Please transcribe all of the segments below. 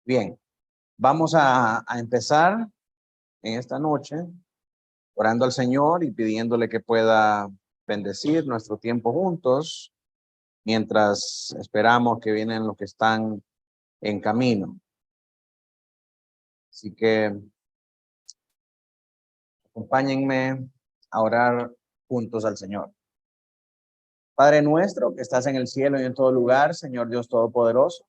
Bien, vamos a empezar en esta noche orando al Señor y pidiéndole que pueda bendecir nuestro tiempo juntos mientras esperamos que vienen los que están en camino. Así que acompáñenme a orar juntos al Señor. Padre nuestro que estás en el cielo y en todo lugar, Señor Dios Todopoderoso,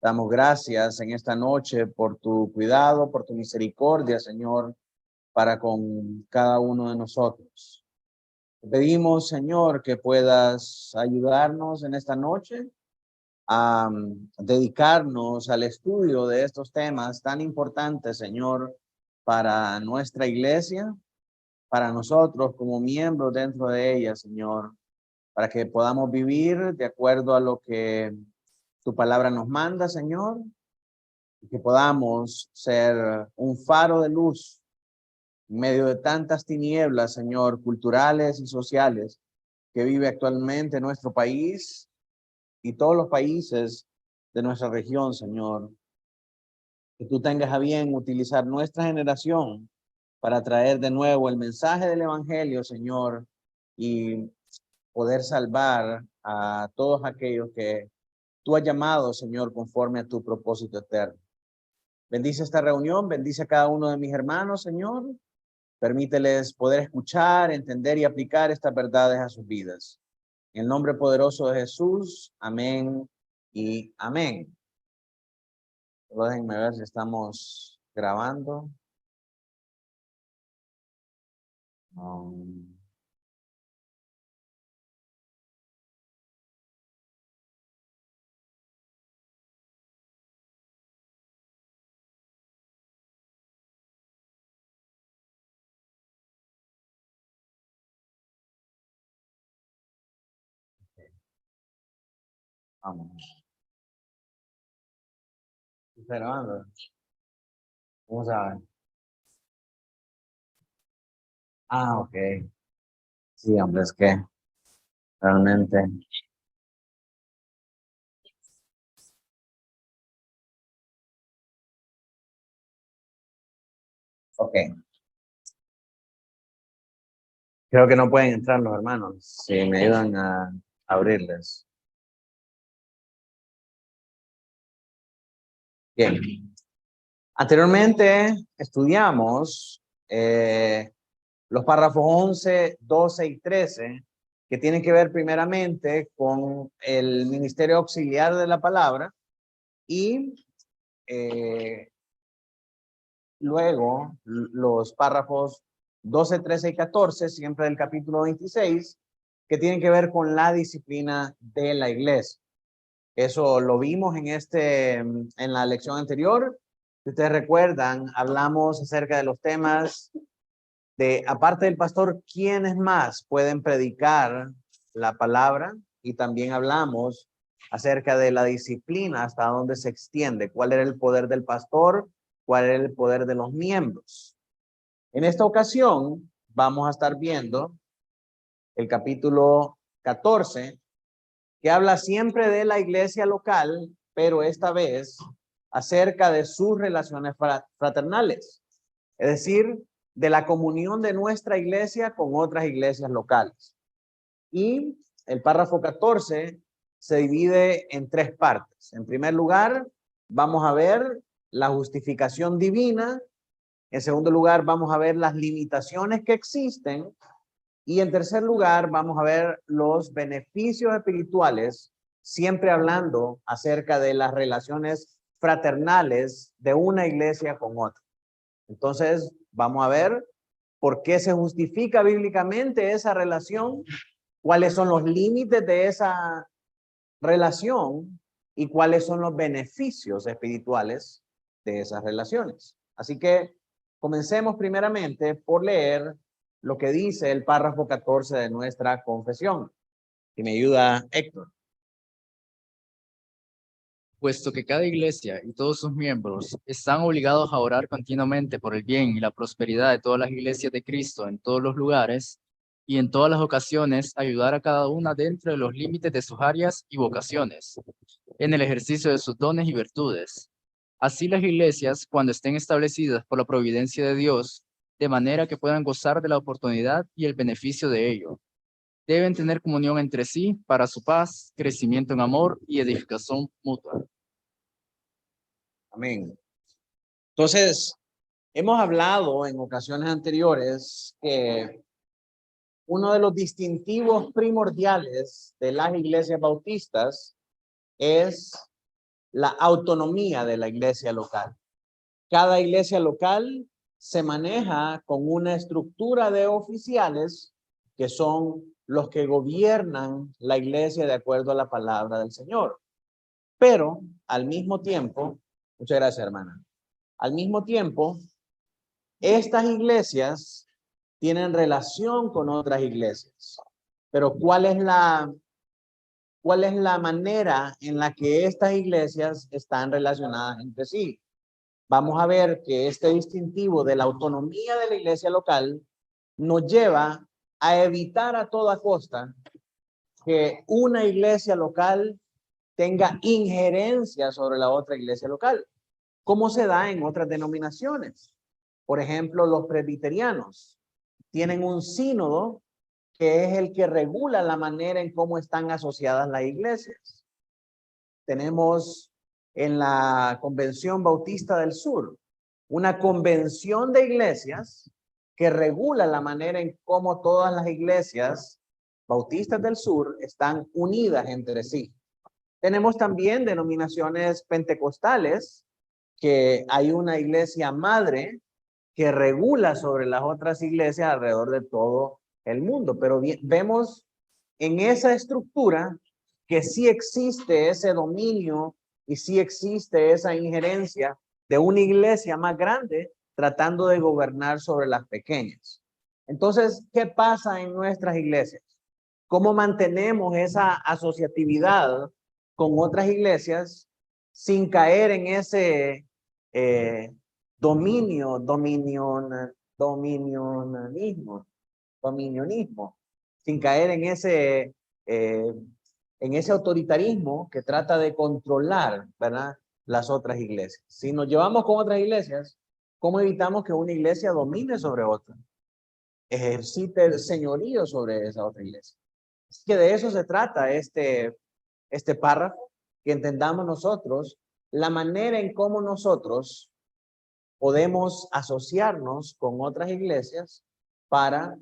damos gracias en esta noche por tu cuidado, por tu misericordia, Señor, para con cada uno de nosotros. Te pedimos, Señor, que puedas ayudarnos en esta noche a dedicarnos al estudio de estos temas tan importantes, Señor, para nuestra iglesia, para nosotros como miembros dentro de ella, Señor, para que podamos vivir de acuerdo a lo que tu palabra nos manda, Señor, y que podamos ser un faro de luz en medio de tantas tinieblas, Señor, culturales y sociales que vive actualmente nuestro país y todos los países de nuestra región, Señor. Que tú tengas a bien utilizar nuestra generación para traer de nuevo el mensaje del Evangelio, Señor, y poder salvar a todos aquellos que tú has llamado, Señor, conforme a tu propósito eterno. Bendice esta reunión, bendice a cada uno de mis hermanos, Señor. Permíteles poder escuchar, entender y aplicar estas verdades a sus vidas. En el nombre poderoso de Jesús, amén y amén. Solo déjenme ver si estamos grabando. Vamos. ¿Está grabando? ¿Cómo saben? Ah, ok. Sí, hombre, es que realmente. Ok. Creo que no pueden entrar los hermanos. Si me ayudan a abrirles. Bien. Anteriormente estudiamos los párrafos 11, 12 y 13, que tienen que ver primeramente con el ministerio auxiliar de la palabra y luego los párrafos 12, 13 y 14, siempre del capítulo 26, que tienen que ver con la disciplina de la iglesia. Eso lo vimos en la lección anterior. Si ustedes recuerdan, hablamos acerca de los temas de, aparte del pastor, ¿quiénes más pueden predicar la palabra? Y también hablamos acerca de la disciplina, hasta dónde se extiende, cuál era el poder del pastor, cuál era el poder de los miembros. En esta ocasión vamos a estar viendo el capítulo 14, que habla siempre de la iglesia local, pero esta vez acerca de sus relaciones fraternales, es decir, de la comunión de nuestra iglesia con otras iglesias locales. Y el párrafo 14 se divide en tres partes. En primer lugar, vamos a ver la justificación divina. En segundo lugar, vamos a ver las limitaciones que existen. Y en tercer lugar, vamos a ver los beneficios espirituales, siempre hablando acerca de las relaciones fraternales de una iglesia con otra. Entonces, vamos a ver por qué se justifica bíblicamente esa relación, cuáles son los límites de esa relación y cuáles son los beneficios espirituales de esas relaciones. Así que comencemos primeramente por leer lo que dice el párrafo 14 de nuestra confesión. Y me ayuda Héctor. Puesto que cada iglesia y todos sus miembros están obligados a orar continuamente por el bien y la prosperidad de todas las iglesias de Cristo en todos los lugares y en todas las ocasiones ayudar a cada una dentro de los límites de sus áreas y vocaciones, en el ejercicio de sus dones y virtudes, Así las iglesias, cuando estén establecidas por la providencia de Dios, de manera que puedan gozar de la oportunidad y el beneficio de ello, deben tener comunión entre sí para su paz, crecimiento en amor y edificación mutua. Amén. Entonces, hemos hablado en ocasiones anteriores que uno de los distintivos primordiales de las iglesias bautistas es la autonomía de la iglesia local. Cada iglesia local se maneja con una estructura de oficiales que son los que gobiernan la iglesia de acuerdo a la palabra del Señor. Pero al mismo tiempo, muchas gracias, hermana. Al mismo tiempo, estas iglesias tienen relación con otras iglesias. Pero ¿cuál es la manera en la que estas iglesias están relacionadas entre sí? Vamos a ver que este distintivo de la autonomía de la iglesia local nos lleva a evitar a toda costa que una iglesia local tenga injerencia sobre la otra iglesia local, como se da en otras denominaciones. Por ejemplo, los presbiterianos tienen un sínodo que es el que regula la manera en cómo están asociadas las iglesias. Tenemos en la Convención Bautista del Sur una convención de iglesias que regula la manera en cómo todas las iglesias bautistas del sur están unidas entre sí. Tenemos también denominaciones pentecostales, que hay una iglesia madre que regula sobre las otras iglesias alrededor de todo el mundo. Pero vemos en esa estructura que sí existe ese dominio y sí existe esa injerencia de una iglesia más grande tratando de gobernar sobre las pequeñas. Entonces, ¿qué pasa en nuestras iglesias? ¿Cómo mantenemos esa asociatividad con otras iglesias sin caer en ese dominionismo, sin caer en ese autoritarismo que trata de controlar, ¿verdad?, las otras iglesias? Si nos llevamos con otras iglesias, ¿cómo evitamos que una iglesia domine sobre otra? Ejercite el señorío sobre esa otra iglesia. Así que de eso se trata este párrafo, que entendamos nosotros la manera en cómo nosotros podemos asociarnos con otras iglesias para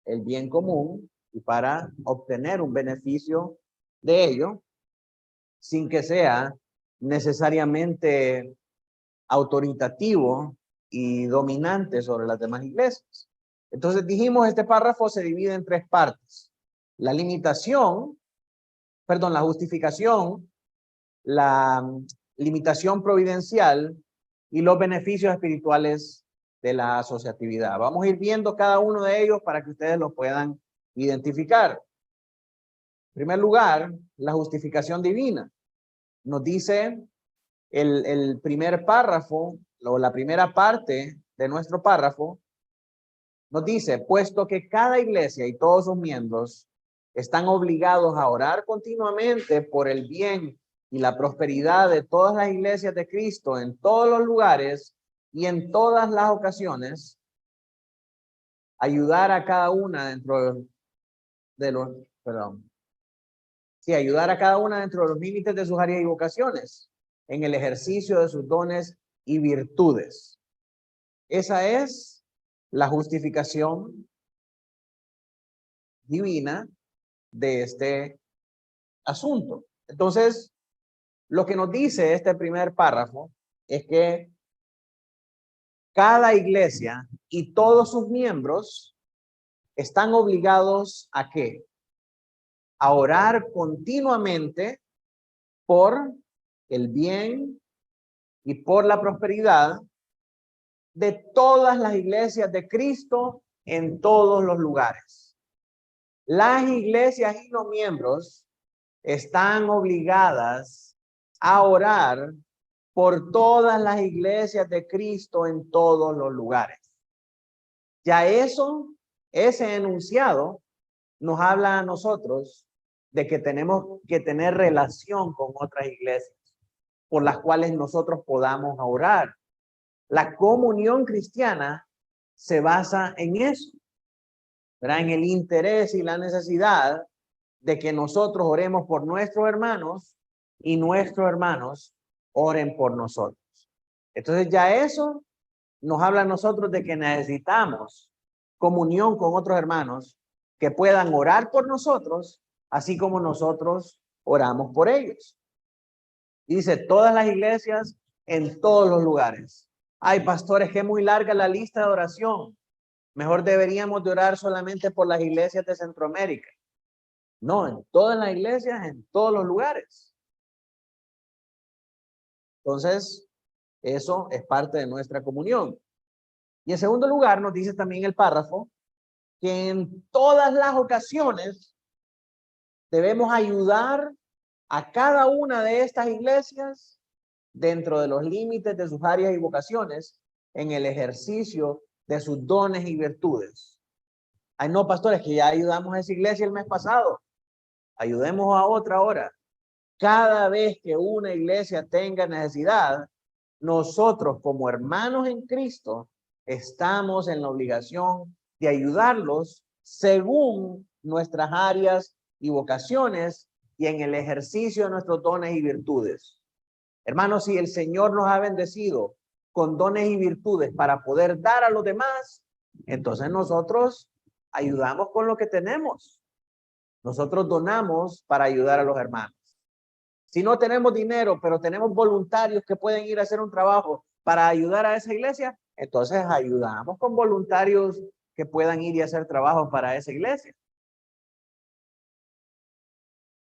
el bien común y para obtener un beneficio de ello, sin que sea necesariamente autoritativo y dominante sobre las demás iglesias. Entonces dijimos, este párrafo se divide en tres partes: la justificación, la limitación providencial y los beneficios espirituales de la asociatividad. Vamos a ir viendo cada uno de ellos para que ustedes lo puedan identificar. En primer lugar, la justificación divina. Nos dice el primer párrafo, o la primera parte de nuestro párrafo, nos dice: puesto que cada iglesia y todos sus miembros están obligados a orar continuamente por el bien y la prosperidad de todas las iglesias de Cristo en todos los lugares y en todas las ocasiones, ayudar a cada una dentro de los, ayudar a cada una dentro de los límites de sus áreas y vocaciones, en el ejercicio de sus dones y virtudes. Esa es la justificación divina de este asunto. Entonces, lo que nos dice este primer párrafo es que cada iglesia y todos sus miembros están obligados ¿a qué? A orar continuamente por el bien y por la prosperidad de todas las iglesias de Cristo en todos los lugares. Las iglesias y los miembros están obligadas a orar por todas las iglesias de Cristo en todos los lugares. Ya ese enunciado nos habla a nosotros de que tenemos que tener relación con otras iglesias. por las cuales nosotros podamos orar. La comunión cristiana se basa en eso, ¿verdad? En el interés y la necesidad de que nosotros oremos por nuestros hermanos y nuestros hermanos oren por nosotros. Entonces ya eso nos habla a nosotros de que necesitamos comunión con otros hermanos que puedan orar por nosotros, así como nosotros oramos por ellos. Dice, todas las iglesias en todos los lugares. Ay, pastores, que es muy larga la lista de oración. Mejor deberíamos de orar solamente por las iglesias de Centroamérica. No, en todas las iglesias, en todos los lugares. Entonces, eso es parte de nuestra comunión. Y en segundo lugar, nos dice también el párrafo que en todas las ocasiones debemos ayudar a cada una de estas iglesias dentro de los límites de sus áreas y vocaciones en el ejercicio de sus dones y virtudes. Ay, no, pastores, que ya ayudamos a esa iglesia el mes pasado. Ayudemos a otra ahora. Cada vez que una iglesia tenga necesidad, nosotros como hermanos en Cristo estamos en la obligación de ayudarlos según nuestras áreas y vocaciones y en el ejercicio de nuestros dones y virtudes. Hermanos, si el Señor nos ha bendecido con dones y virtudes para poder dar a los demás, entonces nosotros ayudamos con lo que tenemos. Nosotros donamos para ayudar a los hermanos. Si no tenemos dinero, pero tenemos voluntarios que pueden ir a hacer un trabajo para ayudar a esa iglesia, entonces ayudamos con voluntarios que puedan ir y hacer trabajo para esa iglesia.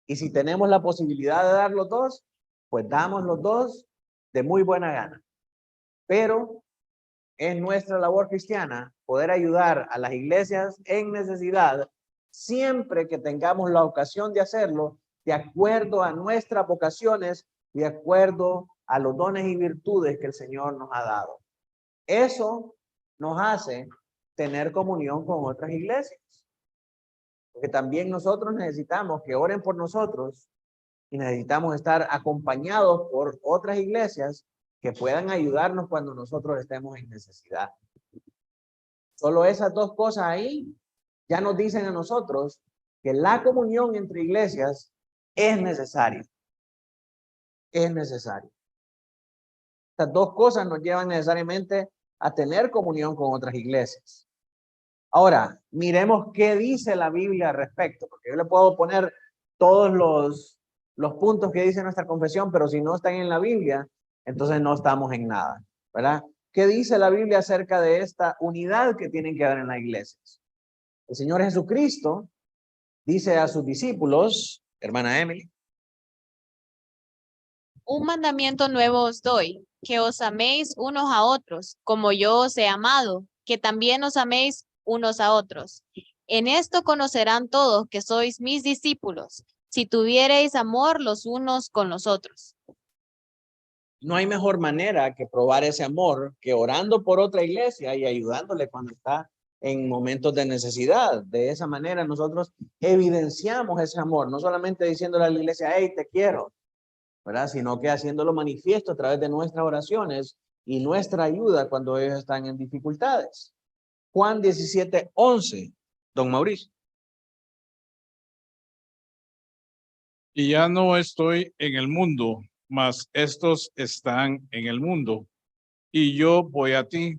Y si tenemos la posibilidad de dar los dos, pues damos los dos de muy buena gana. Pero es nuestra labor cristiana poder ayudar a las iglesias en necesidad siempre que tengamos la ocasión de hacerlo de acuerdo a nuestras vocaciones, de acuerdo a los dones y virtudes que el Señor nos ha dado. Eso nos hace tener comunión con otras iglesias. Porque también nosotros necesitamos que oren por nosotros y necesitamos estar acompañados por otras iglesias que puedan ayudarnos cuando nosotros estemos en necesidad. Solo esas dos cosas ahí ya nos dicen a nosotros que la comunión entre iglesias es necesaria. Es necesario. Estas dos cosas nos llevan necesariamente a tener comunión con otras iglesias. Ahora, miremos qué dice la Biblia al respecto, porque yo le puedo poner todos los puntos que dice nuestra confesión, pero si no están en la Biblia, entonces no estamos en nada, ¿verdad? ¿Qué dice la Biblia acerca de esta unidad que tienen que haber en las iglesias? El Señor Jesucristo dice a sus discípulos, hermana Emily, un mandamiento nuevo os doy, que os améis unos a otros, como yo os he amado, que también os améis unos a otros. En esto conocerán todos que sois mis discípulos, si tuviereis amor los unos con los otros. no hay mejor manera que probar ese amor que orando por otra iglesia y ayudándole cuando está en momentos de necesidad. De esa manera nosotros evidenciamos ese amor, no solamente diciéndole a la iglesia, hey, te quiero, ¿verdad? Sino que haciéndolo manifiesto a través de nuestras oraciones y nuestra ayuda cuando ellos están en dificultades. Juan 17:11, don Mauricio. Y ya no estoy en el mundo, mas estos están en el mundo. Y yo voy a ti,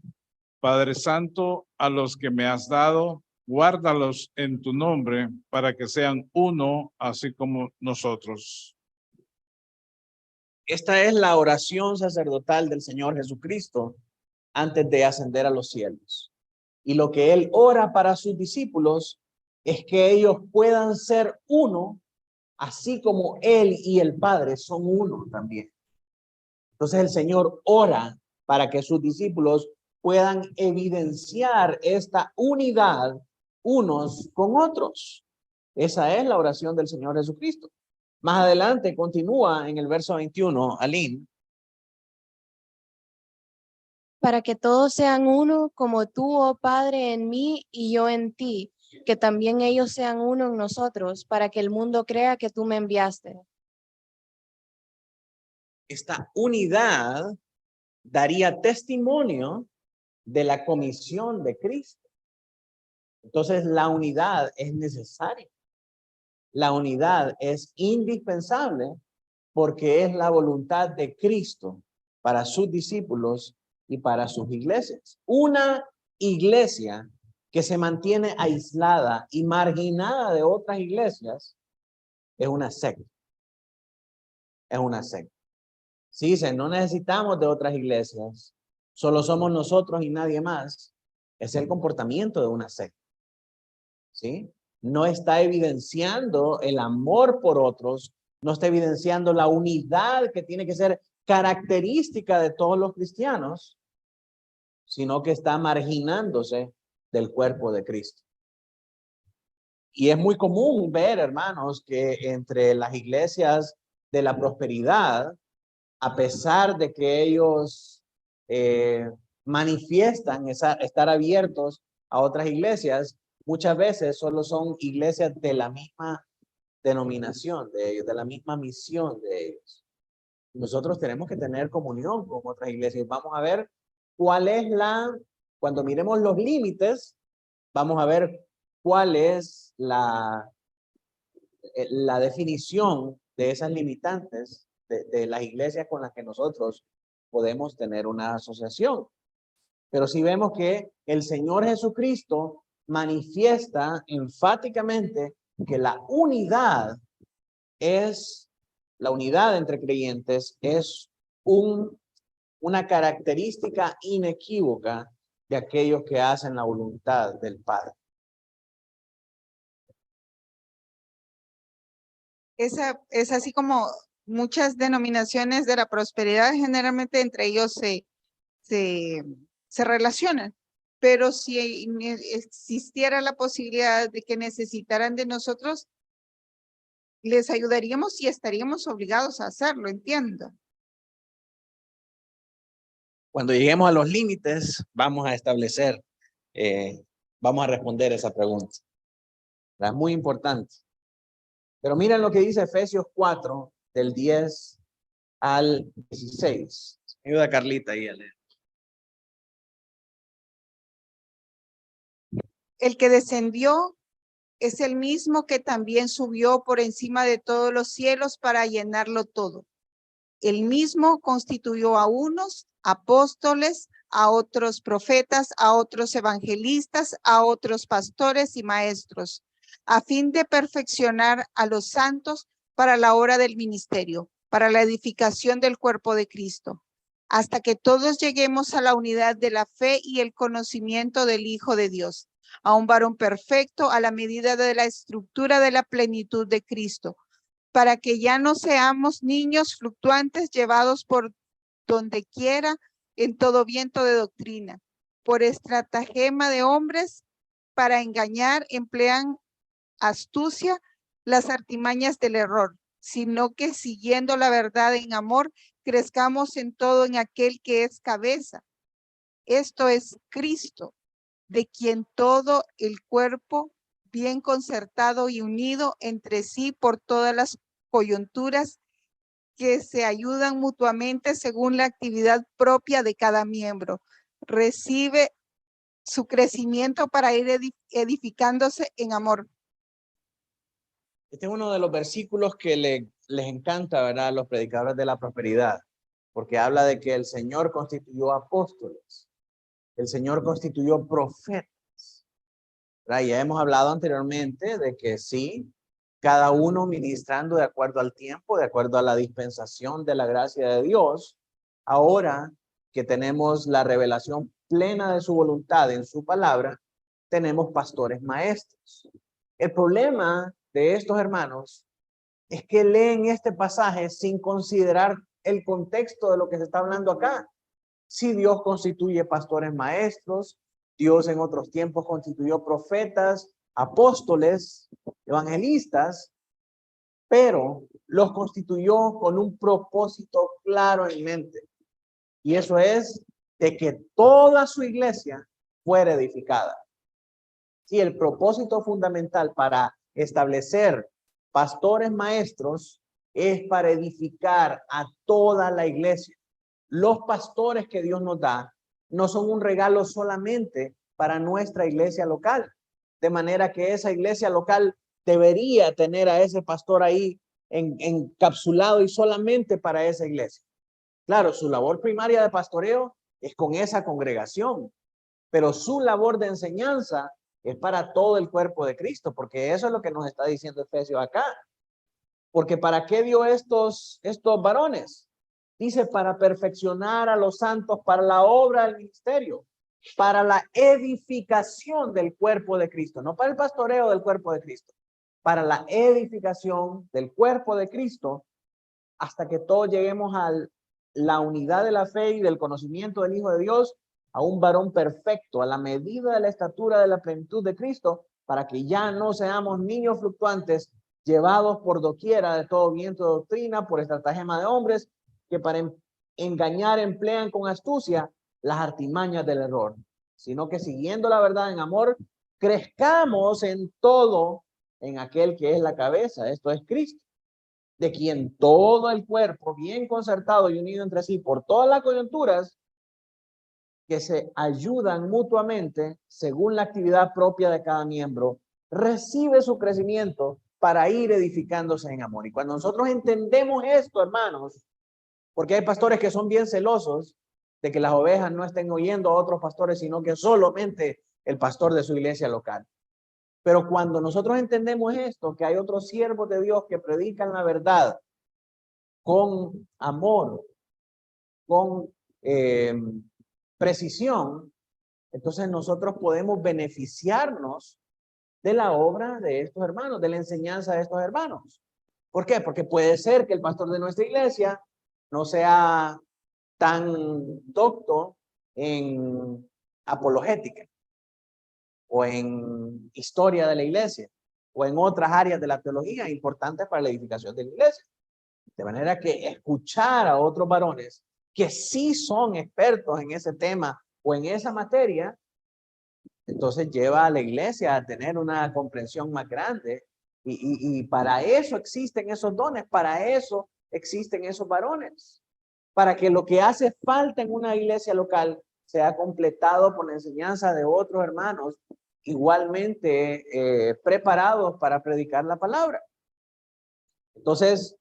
Padre Santo, a los que me has dado, guárdalos en tu nombre para que sean uno, así como nosotros. Esta es la oración sacerdotal del Señor Jesucristo antes de ascender a los cielos. Y lo que Él ora para sus discípulos es que ellos puedan ser uno, así como Él y el Padre son uno también. Entonces el Señor ora para que sus discípulos puedan evidenciar esta unidad unos con otros. Esa es la oración del Señor Jesucristo. Más adelante continúa en el verso 21, Aline. Para que todos sean uno, como tú, oh Padre, en mí y yo en ti, que también ellos sean uno en nosotros, para que el mundo crea que tú me enviaste. esta unidad daría testimonio de la comisión de Cristo. Entonces, la unidad es necesaria. La unidad es indispensable porque es la voluntad de Cristo para sus discípulos y para sus iglesias. Una iglesia que se mantiene aislada y marginada de otras iglesias es una secta. Es una secta. Si dicen, no necesitamos de otras iglesias, solo somos nosotros y nadie más, es el comportamiento de una secta. ¿Sí? No está evidenciando el amor por otros, no está evidenciando la unidad que tiene que ser característica de todos los cristianos, sino que está marginándose del cuerpo de Cristo. Y es muy común ver, hermanos, que entre las iglesias de la prosperidad, a pesar de que ellos manifiestan estar abiertos a otras iglesias, muchas veces solo son iglesias de la misma denominación de ellos, de la misma misión de ellos. Nosotros tenemos que tener comunión con otras iglesias. Vamos a ver cuál es cuando miremos los límites, vamos a ver cuál es la definición de esas limitantes de las iglesias con las que nosotros podemos tener una asociación. Pero si vemos que el Señor Jesucristo manifiesta enfáticamente que la unidad entre creyentes es una característica inequívoca de aquellos que hacen la voluntad del Padre. Es así como muchas denominaciones de la prosperidad, generalmente entre ellos se relacionan. Pero si existiera la posibilidad de que necesitaran de nosotros, les ayudaríamos y estaríamos obligados a hacerlo, entiendo. Cuando lleguemos a los límites, vamos a establecer, vamos a responder esa pregunta. Es muy importante. Pero miren lo que dice Efesios 4, del 10 al 16. Ayuda Carlita ahí a leer. El que descendió es el mismo que también subió por encima de todos los cielos para llenarlo todo. El mismo constituyó a unos apóstoles, a otros profetas, a otros evangelistas, a otros pastores y maestros, a fin de perfeccionar a los santos para la obra del ministerio, para la edificación del cuerpo de Cristo, hasta que todos lleguemos a la unidad de la fe y el conocimiento del Hijo de Dios, a un varón perfecto a la medida de la estructura de la plenitud de Cristo, para que ya no seamos niños fluctuantes llevados por donde quiera en todo viento de doctrina, por estratagema de hombres para engañar, emplean astucia las artimañas del error, sino que siguiendo la verdad en amor, crezcamos en todo en aquel que es cabeza. Esto es Cristo, de quien todo el cuerpo, bien concertado y unido entre sí por todas las coyunturas que se ayudan mutuamente según la actividad propia de cada miembro, recibe su crecimiento para ir edificándose en amor. Este es uno de los versículos que les encanta, ¿verdad?, a los predicadores de la prosperidad, porque habla de que el Señor constituyó apóstoles, el Señor constituyó profetas, ¿verdad? Ya hemos hablado anteriormente de que sí, cada uno ministrando de acuerdo al tiempo, de acuerdo a la dispensación de la gracia de Dios. Ahora que tenemos la revelación plena de su voluntad en su palabra, tenemos pastores maestros. El problema de estos hermanos es que leen este pasaje sin considerar el contexto de lo que se está hablando acá. Si Dios constituye pastores maestros, Dios en otros tiempos constituyó profetas, apóstoles, evangelistas, pero los constituyó con un propósito claro en mente. Y eso es de que toda su iglesia fuera edificada. Y el propósito fundamental para establecer pastores maestros es para edificar a toda la iglesia. Los pastores que Dios nos da no son un regalo solamente para nuestra iglesia local, de manera que esa iglesia local debería tener a ese pastor ahí encapsulado y solamente para esa iglesia. Claro, su labor primaria de pastoreo es con esa congregación, pero su labor de enseñanza es para todo el cuerpo de Cristo, porque eso es lo que nos está diciendo Efesios acá. Porque ¿para qué dio estos varones? Dice, para perfeccionar a los santos, para la obra del ministerio, para la edificación del cuerpo de Cristo, no para el pastoreo del cuerpo de Cristo, para la edificación del cuerpo de Cristo, hasta que todos lleguemos a la unidad de la fe y del conocimiento del Hijo de Dios, a un varón perfecto, a la medida de la estatura de la plenitud de Cristo, para que ya no seamos niños fluctuantes, llevados por doquiera de todo viento de doctrina, por estratagema de hombres, que para engañar emplean con astucia las artimañas del error, sino que siguiendo la verdad en amor, crezcamos en todo en aquel que es la cabeza, esto es Cristo, de quien todo el cuerpo, bien concertado y unido entre sí por todas las coyunturas, que se ayudan mutuamente según la actividad propia de cada miembro, recibe su crecimiento para ir edificándose en amor. Y cuando nosotros entendemos esto, hermanos, porque hay pastores que son bien celosos de que las ovejas no estén oyendo a otros pastores, sino que solamente el pastor de su iglesia local. Pero cuando nosotros entendemos esto, que hay otros siervos de Dios que predican la verdad con amor, con precisión, entonces nosotros podemos beneficiarnos de la obra de estos hermanos, de la enseñanza de estos hermanos. ¿Por qué? Porque puede ser que el pastor de nuestra iglesia no sea tan docto en apologética o en historia de la iglesia o en otras áreas de la teología importantes para la edificación de la iglesia. De manera que escuchar a otros varones que sí son expertos en ese tema o en esa materia, entonces lleva a la iglesia a tener una comprensión más grande y para eso existen esos dones, para eso existen esos varones, para que lo que hace falta en una iglesia local sea completado por la enseñanza de otros hermanos igualmente preparados para predicar la palabra. Entonces,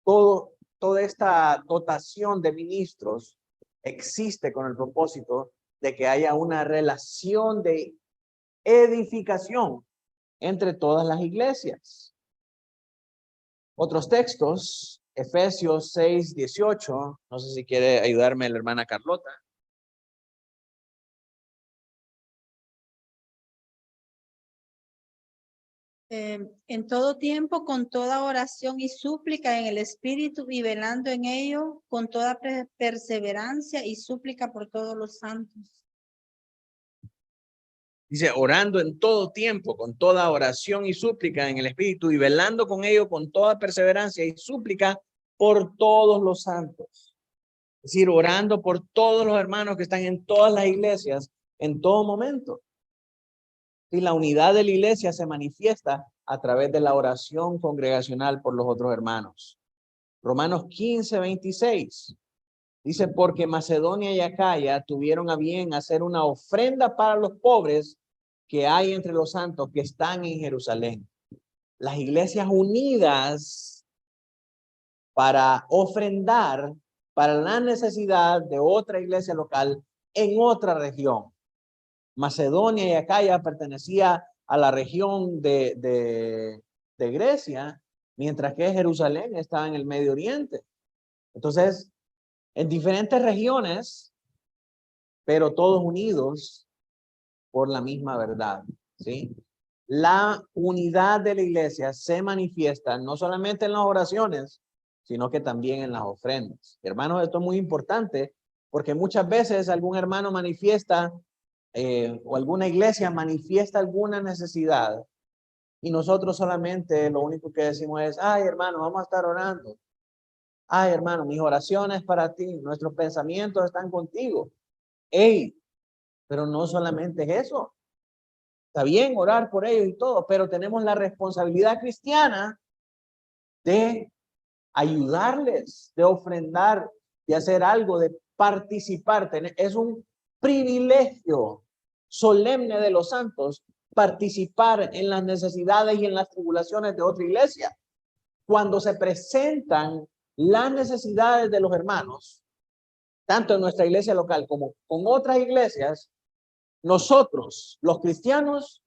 toda esta dotación de ministros existe con el propósito de que haya una relación de edificación entre todas las iglesias. Otros textos, Efesios 6:18, no sé si quiere ayudarme la hermana Carlota. En todo tiempo, con toda oración y súplica en el Espíritu y velando en ello, con toda perseverancia y súplica por todos los santos. Dice, orando en todo tiempo, con toda oración y súplica en el Espíritu y velando con ello con toda perseverancia y súplica por todos los santos. Es decir, orando por todos los hermanos que están en todas las iglesias en todo momento. Y la unidad de la iglesia se manifiesta a través de la oración congregacional por los otros hermanos. Romanos 15:26 dice, porque Macedonia y Acaya tuvieron a bien hacer una ofrenda para los pobres que hay entre los santos que están en Jerusalén. Las iglesias unidas para ofrendar para la necesidad de otra iglesia local en otra región. Macedonia y Acaya pertenecía a la región de Grecia, mientras que Jerusalén estaba en el Medio Oriente. Entonces, en diferentes regiones, pero todos unidos por la misma verdad, ¿sí? La unidad de la iglesia se manifiesta no solamente en las oraciones, sino que también en las ofrendas. Hermanos, esto es muy importante porque muchas veces algún hermano manifiesta o alguna iglesia manifiesta alguna necesidad y nosotros solamente lo único que decimos es, ay hermano, vamos a estar orando. Ay hermano, mis oraciones para ti, nuestros pensamientos están contigo. Hey, pero no solamente es eso. Está bien orar por ellos y todo, pero tenemos la responsabilidad cristiana de ayudarles, de ofrendar, de hacer algo, de participar. Es un privilegio solemne de los santos participar en las necesidades y en las tribulaciones de otra iglesia. Cuando se presentan las necesidades de los hermanos, tanto en nuestra iglesia local como con otras iglesias, nosotros, los cristianos,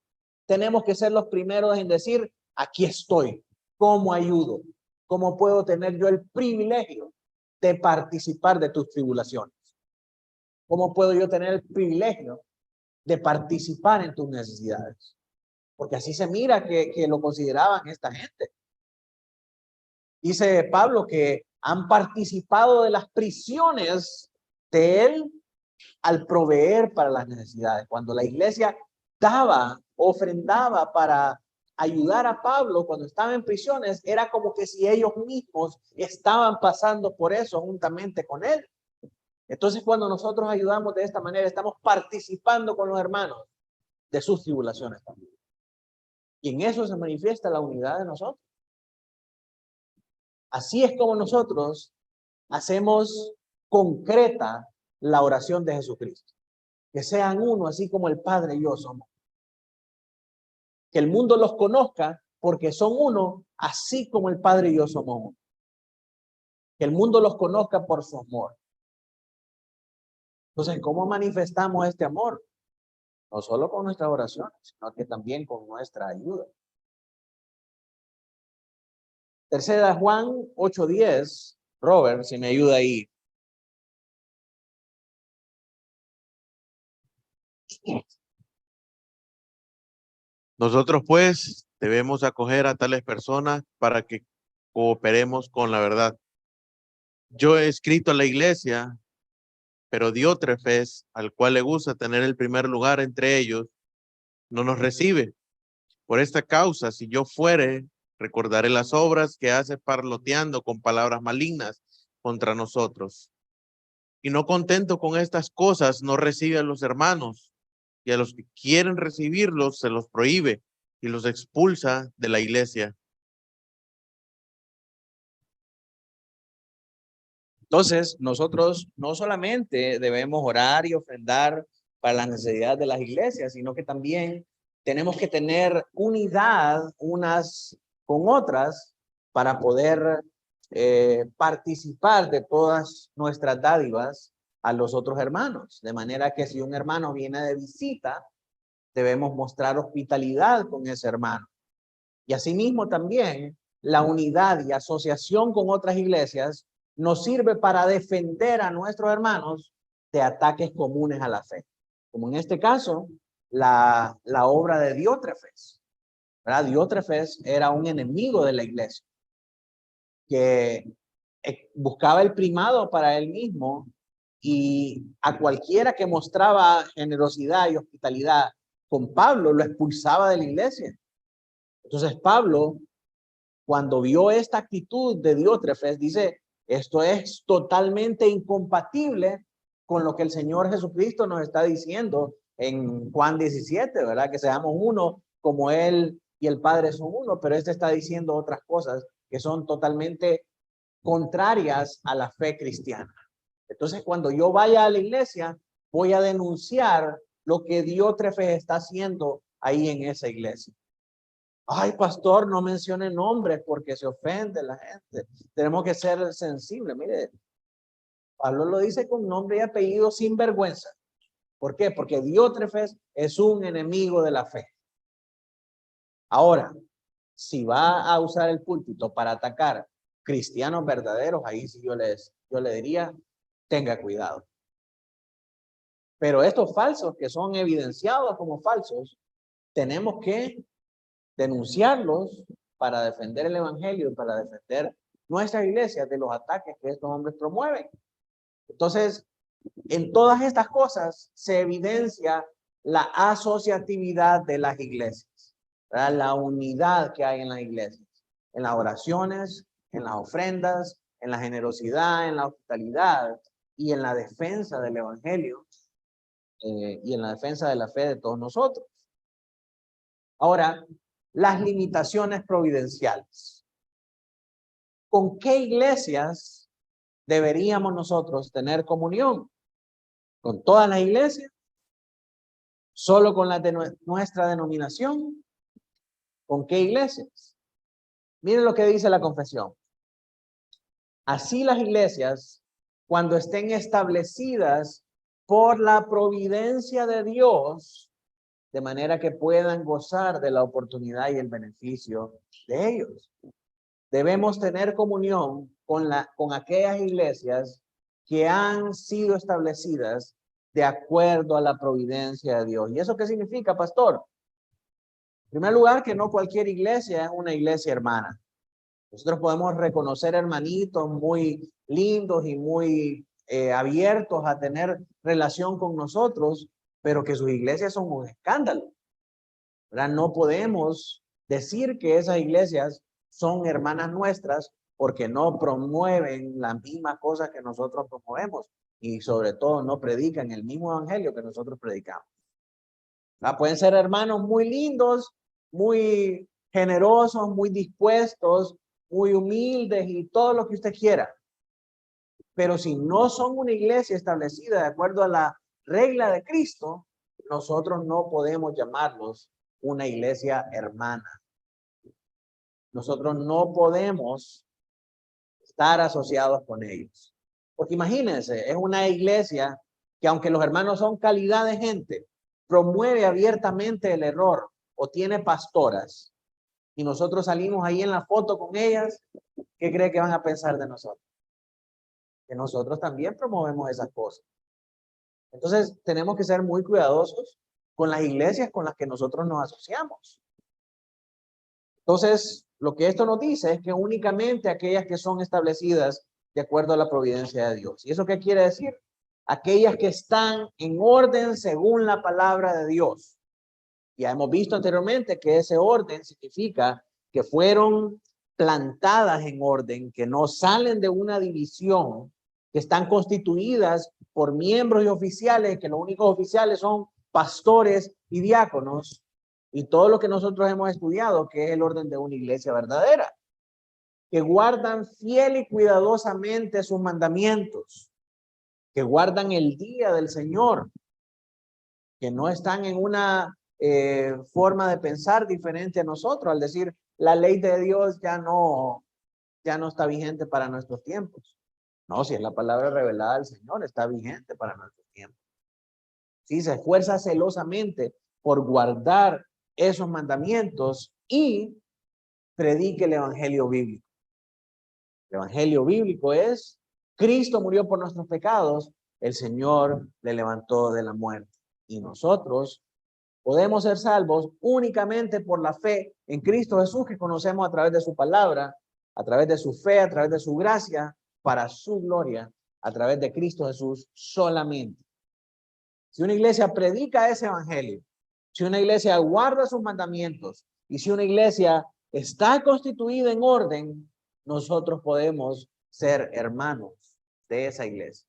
tenemos que ser los primeros en decir, aquí estoy, ¿cómo ayudo? ¿Cómo puedo tener yo el privilegio de participar de tus tribulaciones? ¿Cómo puedo yo tener el privilegio de participar en tus necesidades? Porque así se mira que lo consideraban esta gente. Dice Pablo que han participado de las prisiones de él al proveer para las necesidades. Cuando la iglesia daba, ofrendaba para ayudar a Pablo cuando estaba en prisiones, era como que si ellos mismos estaban pasando por eso juntamente con él. Entonces, cuando nosotros ayudamos de esta manera, estamos participando con los hermanos de sus tribulaciones también. Y en eso se manifiesta la unidad de nosotros. Así es como nosotros hacemos concreta la oración de Jesucristo. Que sean uno, así como el Padre y yo somos. Que el mundo los conozca porque son uno, así como el Padre y yo somos uno. Que el mundo los conozca por su amor. Entonces, ¿cómo manifestamos este amor? No solo con nuestras oraciones, sino que también con nuestra ayuda. Tercera Juan 8:10. Robert, si me ayuda ahí. Nosotros pues debemos acoger a tales personas para que cooperemos con la verdad. Yo he escrito a la iglesia, pero Diótrefes, al cual le gusta tener el primer lugar entre ellos, no nos recibe. Por esta causa, si yo fuere, recordaré las obras que hace parloteando con palabras malignas contra nosotros. Y no contento con estas cosas, no recibe a los hermanos, y a los que quieren recibirlos se los prohíbe y los expulsa de la iglesia. Entonces, nosotros no solamente debemos orar y ofrendar para las necesidades de las iglesias, sino que también tenemos que tener unidad unas con otras para poder participar de todas nuestras dádivas a los otros hermanos. De manera que si un hermano viene de visita, debemos mostrar hospitalidad con ese hermano. Y asimismo también la unidad y asociación con otras iglesias nos sirve para defender a nuestros hermanos de ataques comunes a la fe. Como en este caso, la obra de Diótrefes. ¿Verdad? Diótrefes era un enemigo de la iglesia que buscaba el primado para él mismo y a cualquiera que mostraba generosidad y hospitalidad con Pablo lo expulsaba de la iglesia. Entonces Pablo, cuando vio esta actitud de Diótrefes, dice, esto es totalmente incompatible con lo que el Señor Jesucristo nos está diciendo en Juan 17, ¿verdad? Que seamos uno como Él y el Padre son uno, pero este está diciendo otras cosas que son totalmente contrarias a la fe cristiana. Entonces, cuando yo vaya a la iglesia, voy a denunciar lo que Diótrefes está haciendo ahí en esa iglesia. Ay, pastor, no mencione nombres porque se ofende la gente. Tenemos que ser sensibles. Mire, Pablo lo dice con nombre y apellido sin vergüenza. ¿Por qué? Porque Diótrefes es un enemigo de la fe. Ahora, si va a usar el púlpito para atacar cristianos verdaderos, ahí sí yo le diría, tenga cuidado. Pero estos falsos que son evidenciados como falsos, tenemos que denunciarlos para defender el evangelio y para defender nuestra iglesia de los ataques que estos hombres promueven. Entonces, en todas estas cosas se evidencia la asociatividad de las iglesias, ¿verdad? La unidad que hay en las iglesias, en las oraciones, en las ofrendas, en la generosidad, en la hospitalidad y en la defensa del evangelio y en la defensa de la fe de todos nosotros. Ahora, las limitaciones providenciales. ¿Con qué iglesias deberíamos nosotros tener comunión? ¿Con todas las iglesias? ¿Solo con las de nuestra denominación? ¿Con qué iglesias? Miren lo que dice la confesión. Así las iglesias, cuando estén establecidas por la providencia de Dios, de manera que puedan gozar de la oportunidad y el beneficio de ellos. Debemos tener comunión con aquellas iglesias que han sido establecidas de acuerdo a la providencia de Dios. ¿Y eso qué significa, pastor? En primer lugar, que no cualquier iglesia es una iglesia hermana. Nosotros podemos reconocer hermanitos muy lindos y muy abiertos a tener relación con nosotros, pero que sus iglesias son un escándalo, ¿verdad? No podemos decir que esas iglesias son hermanas nuestras porque no promueven las mismas cosas que nosotros promovemos y sobre todo no predican el mismo evangelio que nosotros predicamos. Pueden ser hermanos muy lindos, muy generosos, muy dispuestos, muy humildes y todo lo que usted quiera. Pero si no son una iglesia establecida de acuerdo a la regla de Cristo, nosotros no podemos llamarlos una iglesia hermana. Nosotros no podemos estar asociados con ellos. Porque imagínense, es una iglesia que aunque los hermanos son calidad de gente, promueve abiertamente el error o tiene pastoras y nosotros salimos ahí en la foto con ellas, ¿qué cree que van a pensar de nosotros? Que nosotros también promovemos esas cosas. Entonces tenemos que ser muy cuidadosos con las iglesias con las que nosotros nos asociamos. Entonces, lo que esto nos dice es que únicamente aquellas que son establecidas de acuerdo a la providencia de Dios. ¿Y eso qué quiere decir? Aquellas que están en orden según la palabra de Dios. Ya hemos visto anteriormente que ese orden significa que fueron plantadas en orden, que no salen de una división, que están constituidas por miembros y oficiales, que los únicos oficiales son pastores y diáconos, y todo lo que nosotros hemos estudiado, que es el orden de una iglesia verdadera, que guardan fiel y cuidadosamente sus mandamientos, que guardan el día del Señor, que no están en una forma de pensar diferente a nosotros, al decir la ley de Dios ya no está vigente para nuestros tiempos. No, si es la palabra revelada del Señor, está vigente para nuestros tiempos. Sí, se esfuerza celosamente por guardar esos mandamientos y predique el evangelio bíblico. El evangelio bíblico es: Cristo murió por nuestros pecados, el Señor le levantó de la muerte. Y nosotros podemos ser salvos únicamente por la fe en Cristo Jesús, que conocemos a través de su palabra, a través de su fe, a través de su gracia, para su gloria, a través de Cristo Jesús solamente. Si una iglesia predica ese evangelio, si una iglesia guarda sus mandamientos y si una iglesia está constituida en orden, nosotros podemos ser hermanos de esa iglesia.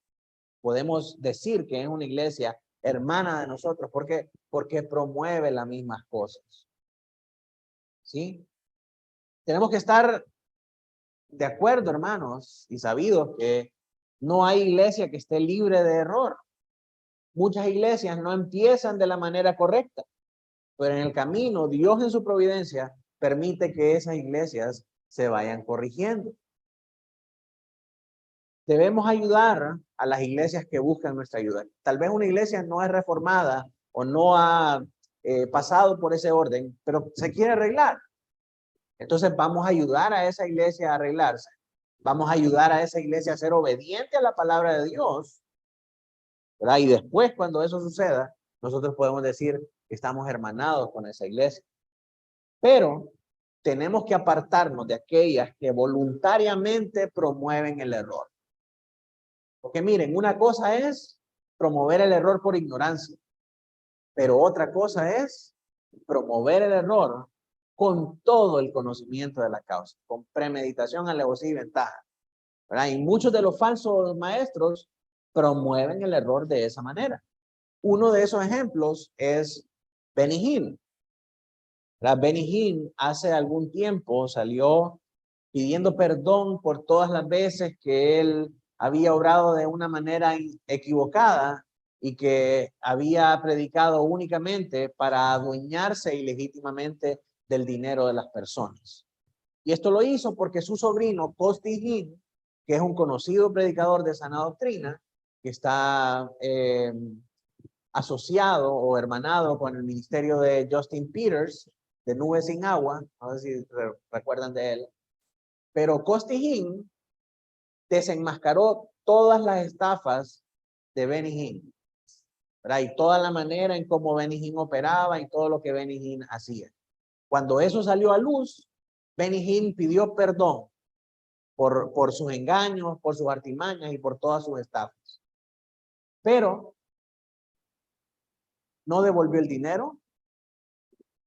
Podemos decir que es una iglesia hermana de nosotros. ¿Por qué? Porque promueve las mismas cosas. ¿Sí? Tenemos que estar de acuerdo, hermanos, y sabidos que no hay iglesia que esté libre de error. Muchas iglesias no empiezan de la manera correcta, pero en el camino Dios en su providencia permite que esas iglesias se vayan corrigiendo. Debemos ayudar a las iglesias que buscan nuestra ayuda. Tal vez una iglesia no es reformada o no ha pasado por ese orden, pero se quiere arreglar. Entonces vamos a ayudar a esa iglesia a arreglarse. Vamos a ayudar a esa iglesia a ser obediente a la palabra de Dios, ¿verdad? Y después, cuando eso suceda, nosotros podemos decir que estamos hermanados con esa iglesia. Pero tenemos que apartarnos de aquellas que voluntariamente promueven el error. Porque miren, una cosa es promover el error por ignorancia, pero otra cosa es promover el error con todo el conocimiento de la causa, con premeditación, alevosía y ventaja, ¿verdad? Y muchos de los falsos maestros promueven el error de esa manera. Uno de esos ejemplos es Benny Hinn. Benny Hinn hace algún tiempo salió pidiendo perdón por todas las veces que él había obrado de una manera equivocada y que había predicado únicamente para adueñarse ilegítimamente del dinero de las personas. Y esto lo hizo porque su sobrino, Costi Hinn, que es un conocido predicador de sana doctrina, que está asociado o hermanado con el ministerio de Justin Peters, de Nubes sin Agua, no sé si recuerdan de él, pero Costi Hinn desenmascaró todas las estafas de Benny Hinn, ¿verdad? Y toda la manera en cómo Benny Hinn operaba y todo lo que Benny Hinn hacía. Cuando eso salió a luz, Benny Hinn pidió perdón por sus engaños, por sus artimañas y por todas sus estafas. Pero no devolvió el dinero,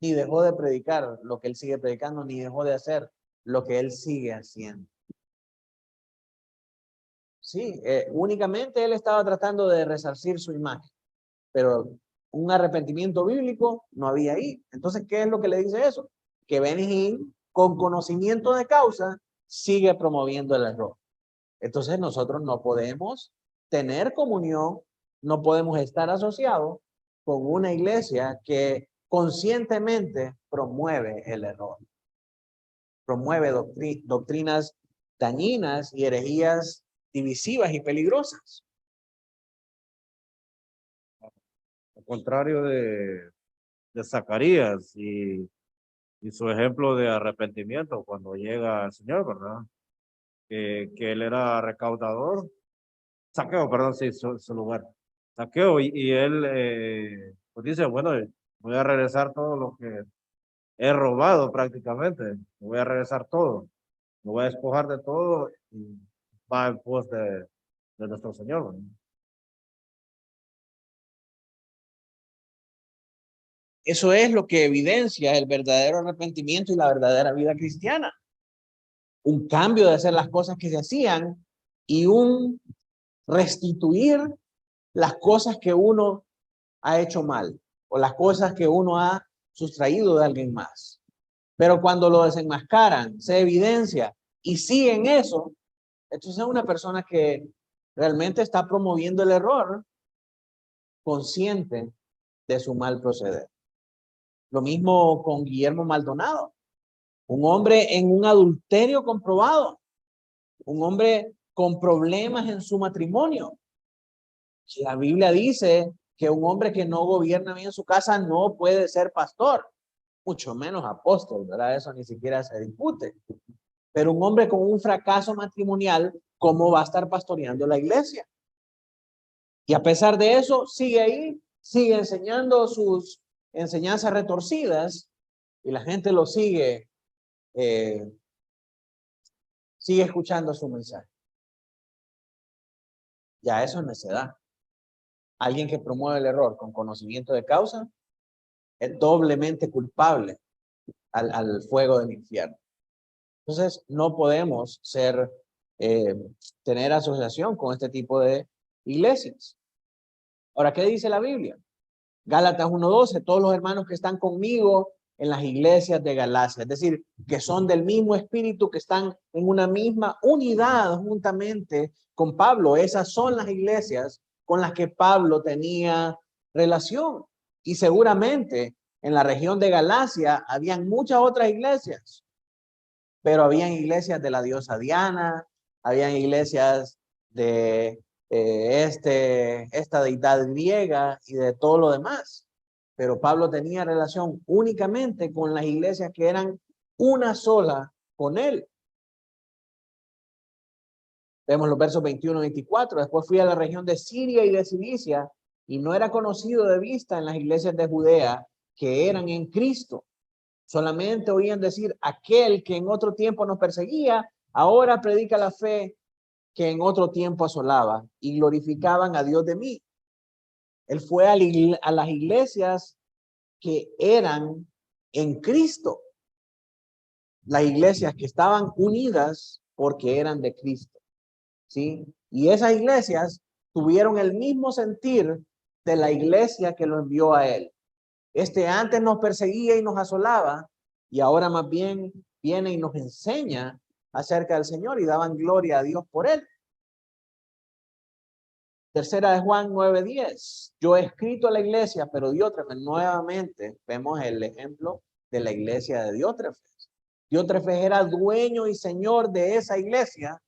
ni dejó de predicar lo que él sigue predicando, ni dejó de hacer lo que él sigue haciendo. Sí, únicamente él estaba tratando de resarcir su imagen, pero un arrepentimiento bíblico no había ahí. Entonces, ¿qué es lo que le dice eso? Que Benny Hinn, con conocimiento de causa, sigue promoviendo el error. Entonces, nosotros no podemos tener comunión, no podemos estar asociados con una iglesia que conscientemente promueve el error. Promueve doctrinas dañinas y herejías divisivas y peligrosas. Al contrario de Zacarías y su ejemplo de arrepentimiento cuando llega el Señor, ¿verdad? Que él era recaudador, Zaqueo, perdón, sí, su lugar. Zaqueo, y él pues dice, bueno, voy a regresar todo lo que he robado prácticamente, voy a regresar todo, me voy a despojar de todo y va en pos de nuestro Señor, ¿verdad? Eso es lo que evidencia el verdadero arrepentimiento y la verdadera vida cristiana. Un cambio de hacer las cosas que se hacían y un restituir las cosas que uno ha hecho mal o las cosas que uno ha sustraído de alguien más. Pero cuando lo desenmascaran, se evidencia y siguen eso, entonces es una persona que realmente está promoviendo el error consciente de su mal proceder. Lo mismo con Guillermo Maldonado, un hombre en un adulterio comprobado, un hombre con problemas en su matrimonio. La Biblia dice que un hombre que no gobierna bien su casa no puede ser pastor, mucho menos apóstol, ¿verdad? Eso ni siquiera se discute. Pero un hombre con un fracaso matrimonial, ¿cómo va a estar pastoreando la iglesia? Y a pesar de eso, sigue ahí, sigue enseñando sus enseñanzas retorcidas y la gente lo sigue escuchando su mensaje. Ya eso es necedad. Alguien que promueve el error con conocimiento de causa es doblemente culpable al fuego del infierno. Entonces, no podemos tener asociación con este tipo de iglesias. Ahora, ¿qué dice la Biblia? Gálatas 1:12, todos los hermanos que están conmigo en las iglesias de Galacia, es decir, que son del mismo espíritu, que están en una misma unidad juntamente con Pablo. Esas son las iglesias con las que Pablo tenía relación. Y seguramente en la región de Galacia habían muchas otras iglesias, pero habían iglesias de la diosa Diana, habían iglesias de esta deidad griega y de todo lo demás. Pero Pablo tenía relación únicamente con las iglesias que eran una sola con él. Vemos los versos 21 y 24. Después fui a la región de Siria y de Cilicia y no era conocido de vista en las iglesias de Judea que eran en Cristo. Solamente oían decir, aquel que en otro tiempo nos perseguía, ahora predica la fe que en otro tiempo asolaba, y glorificaban a Dios de mí. Él fue a las iglesias que eran en Cristo, las iglesias que estaban unidas porque eran de Cristo, ¿sí? Y esas iglesias tuvieron el mismo sentir de la iglesia que lo envió a él. Antes nos perseguía y nos asolaba, y ahora más bien viene y nos enseña acerca del Señor y daban gloria a Dios por él. Tercera de Juan 9:10. Yo he escrito a la iglesia, pero Diótrefes, nuevamente vemos el ejemplo de la iglesia de Diótrefes. Diótrefes era dueño y señor de esa iglesia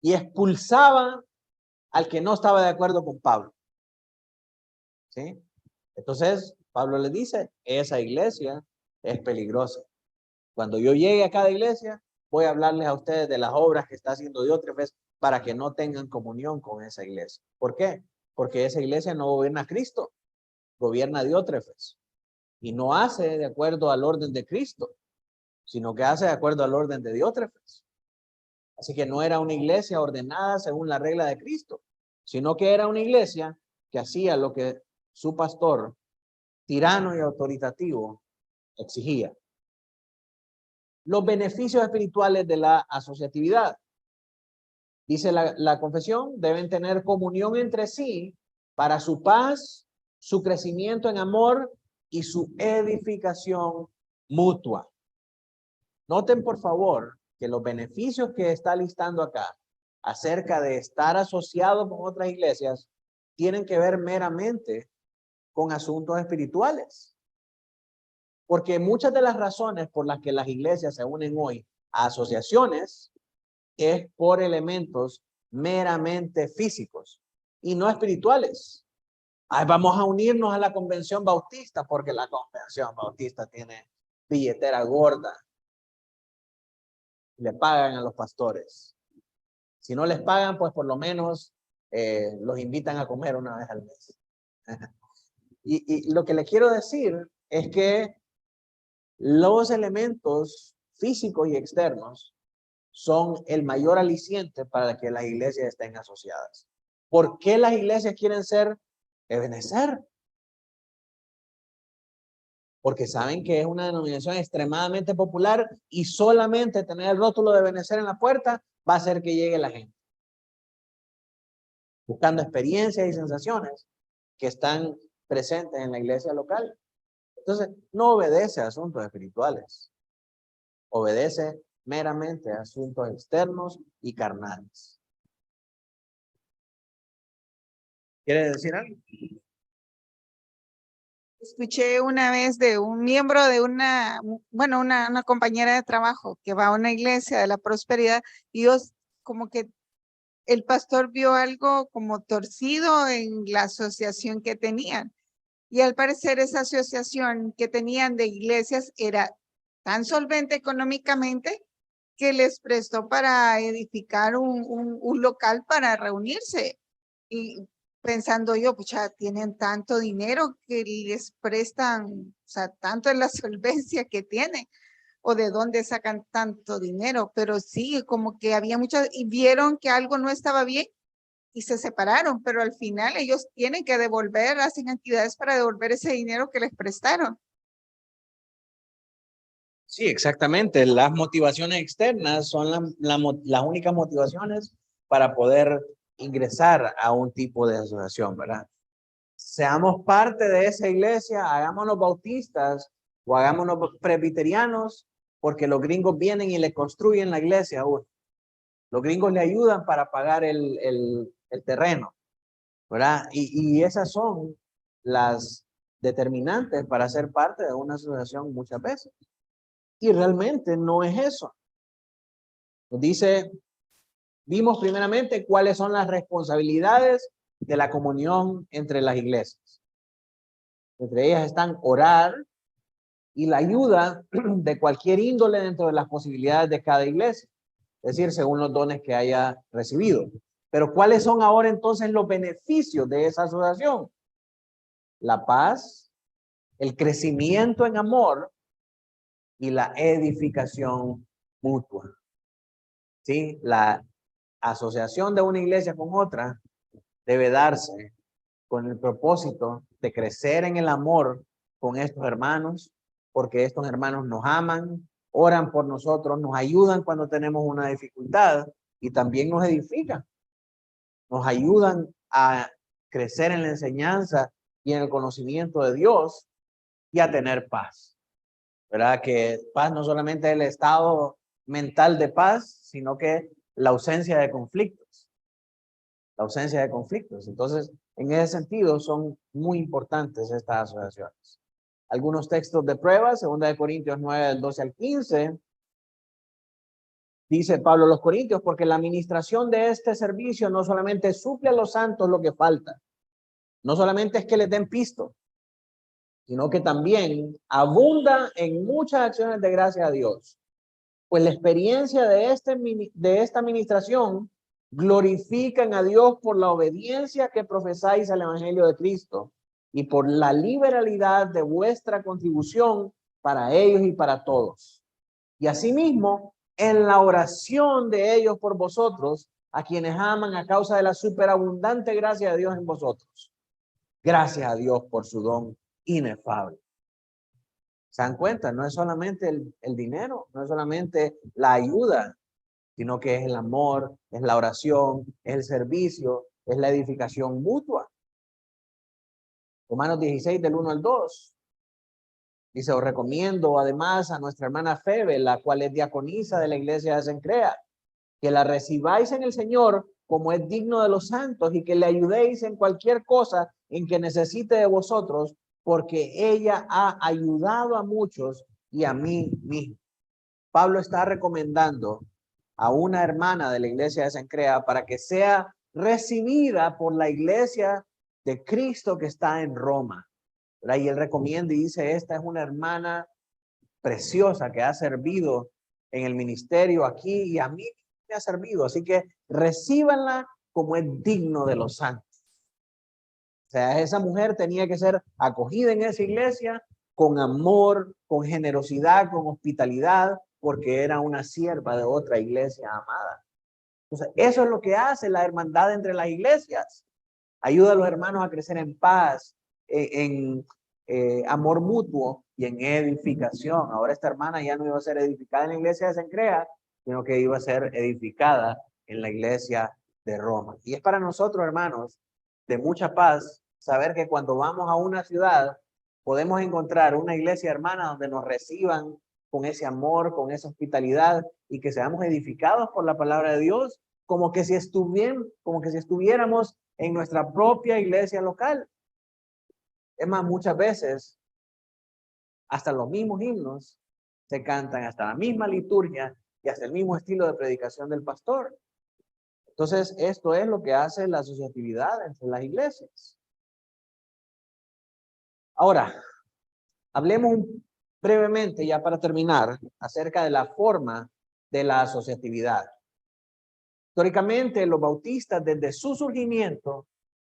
y expulsaba al que no estaba de acuerdo con Pablo. ¿Sí? Entonces, Pablo le dice, esa iglesia es peligrosa. Cuando yo llegue a cada iglesia, voy a hablarles a ustedes de las obras que está haciendo Diótrefes para que no tengan comunión con esa iglesia. ¿Por qué? Porque esa iglesia no gobierna a Cristo, gobierna a Diótrefes. Y no hace de acuerdo al orden de Cristo, sino que hace de acuerdo al orden de Diótrefes. Así que no era una iglesia ordenada según la regla de Cristo, sino que era una iglesia que hacía lo que su pastor, tirano y autoritativo, exigía. Los beneficios espirituales de la asociatividad. Dice la confesión, deben tener comunión entre sí para su paz, su crecimiento en amor y su edificación mutua. Noten, por favor, que los beneficios que está listando acá acerca de estar asociado con otras iglesias tienen que ver meramente con asuntos espirituales. Porque muchas de las razones por las que las iglesias se unen hoy a asociaciones es por elementos meramente físicos y no espirituales. Ay, vamos a unirnos a la convención bautista porque la convención bautista tiene billetera gorda. Le pagan a los pastores. Si no les pagan, pues por lo menos los invitan a comer una vez al mes. Y lo que le quiero decir es que los elementos físicos y externos son el mayor aliciente para que las iglesias estén asociadas. ¿Por qué las iglesias quieren ser Ebenezer? Porque saben que es una denominación extremadamente popular y solamente tener el rótulo de Ebenezer en la puerta va a hacer que llegue la gente. Buscando experiencias y sensaciones que están presentes en la iglesia local. Entonces, no obedece a asuntos espirituales. Obedece meramente a asuntos externos y carnales. ¿Quiere decir algo? Escuché una vez de un miembro de una compañera de trabajo que va a una iglesia de la prosperidad y Dios como que el pastor vio algo como torcido en la asociación que tenían. Y al parecer esa asociación que tenían de iglesias era tan solvente económicamente que les prestó para edificar un local para reunirse. Y pensando yo, pues ya tienen tanto dinero que les prestan, o sea, tanto en la solvencia que tienen, o de dónde sacan tanto dinero, pero sí, como que había muchas, y vieron que algo no estaba bien y se separaron, pero al final ellos tienen que devolver, hacen actividades para devolver ese dinero que les prestaron. Sí, exactamente. Las motivaciones externas son las únicas motivaciones para poder ingresar a un tipo de asociación, ¿verdad? Seamos parte de esa iglesia, hagámonos bautistas o hagámonos presbiterianos, porque los gringos vienen y le construyen la iglesia a uno. Los gringos le ayudan para pagar el terreno, ¿verdad? Y esas son las determinantes para ser parte de una asociación muchas veces. Y realmente no es eso. Nos dice, vimos primeramente cuáles son las responsabilidades de la comunión entre las iglesias. Entre ellas están orar y la ayuda de cualquier índole dentro de las posibilidades de cada iglesia. Es decir, según los dones que haya recibido. Pero ¿cuáles son ahora entonces los beneficios de esa asociación? La paz, el crecimiento en amor y la edificación mutua. ¿Sí? La asociación de una iglesia con otra debe darse con el propósito de crecer en el amor con estos hermanos, porque estos hermanos nos aman, oran por nosotros, nos ayudan cuando tenemos una dificultad y también nos edifican. Nos ayudan a crecer en la enseñanza y en el conocimiento de Dios y a tener paz. ¿Verdad? Que paz no solamente es el estado mental de paz, sino que la ausencia de conflictos. La ausencia de conflictos. Entonces, en ese sentido, son muy importantes estas asociaciones. Algunos textos de prueba, 2 Corintios 9, del 12 al 15, dice Pablo a los Corintios, porque la administración de este servicio no solamente suple a los santos lo que falta, no solamente es que les den pisto, sino que también abunda en muchas acciones de gracia a Dios. Pues la experiencia de esta administración glorifican a Dios por la obediencia que profesáis al Evangelio de Cristo y por la liberalidad de vuestra contribución para ellos y para todos. Y asimismo, en la oración de ellos por vosotros, a quienes aman a causa de la superabundante gracia de Dios en vosotros. Gracias a Dios por su don inefable. ¿Se dan cuenta? No es solamente el dinero, no es solamente la ayuda, sino que es el amor, es la oración, es el servicio, es la edificación mutua. Romanos 16, del 1 al 2. Dice, os recomiendo además a nuestra hermana Febe, la cual es diaconisa de la iglesia de Cencrea, que la recibáis en el Señor como es digno de los santos y que le ayudéis en cualquier cosa en que necesite de vosotros, porque ella ha ayudado a muchos y a mí mismo. Pablo está recomendando a una hermana de la iglesia de Cencrea para que sea recibida por la iglesia de Cristo que está en Roma. Y él recomienda y dice, esta es una hermana preciosa que ha servido en el ministerio aquí y a mí me ha servido. Así que recíbanla como es digno de los santos. O sea, esa mujer tenía que ser acogida en esa iglesia con amor, con generosidad, con hospitalidad, porque era una sierva de otra iglesia amada. Entonces, eso es lo que hace la hermandad entre las iglesias. Ayuda a los hermanos a crecer en paz, en amor mutuo y en edificación. Ahora esta hermana ya no iba a ser edificada en la iglesia de Cencrea, sino que iba a ser edificada en la iglesia de Roma. Y es para nosotros, hermanos, de mucha paz saber que cuando vamos a una ciudad podemos encontrar una iglesia hermana donde nos reciban con ese amor, con esa hospitalidad y que seamos edificados por la palabra de Dios, como que si estuviéramos en nuestra propia iglesia local. Es más, muchas veces hasta los mismos himnos se cantan, hasta la misma liturgia y hasta el mismo estilo de predicación del pastor. Entonces, esto es lo que hace la asociatividad entre las iglesias. Ahora, hablemos brevemente, ya para terminar, acerca de la forma de la asociatividad. Históricamente, los bautistas, desde su surgimiento,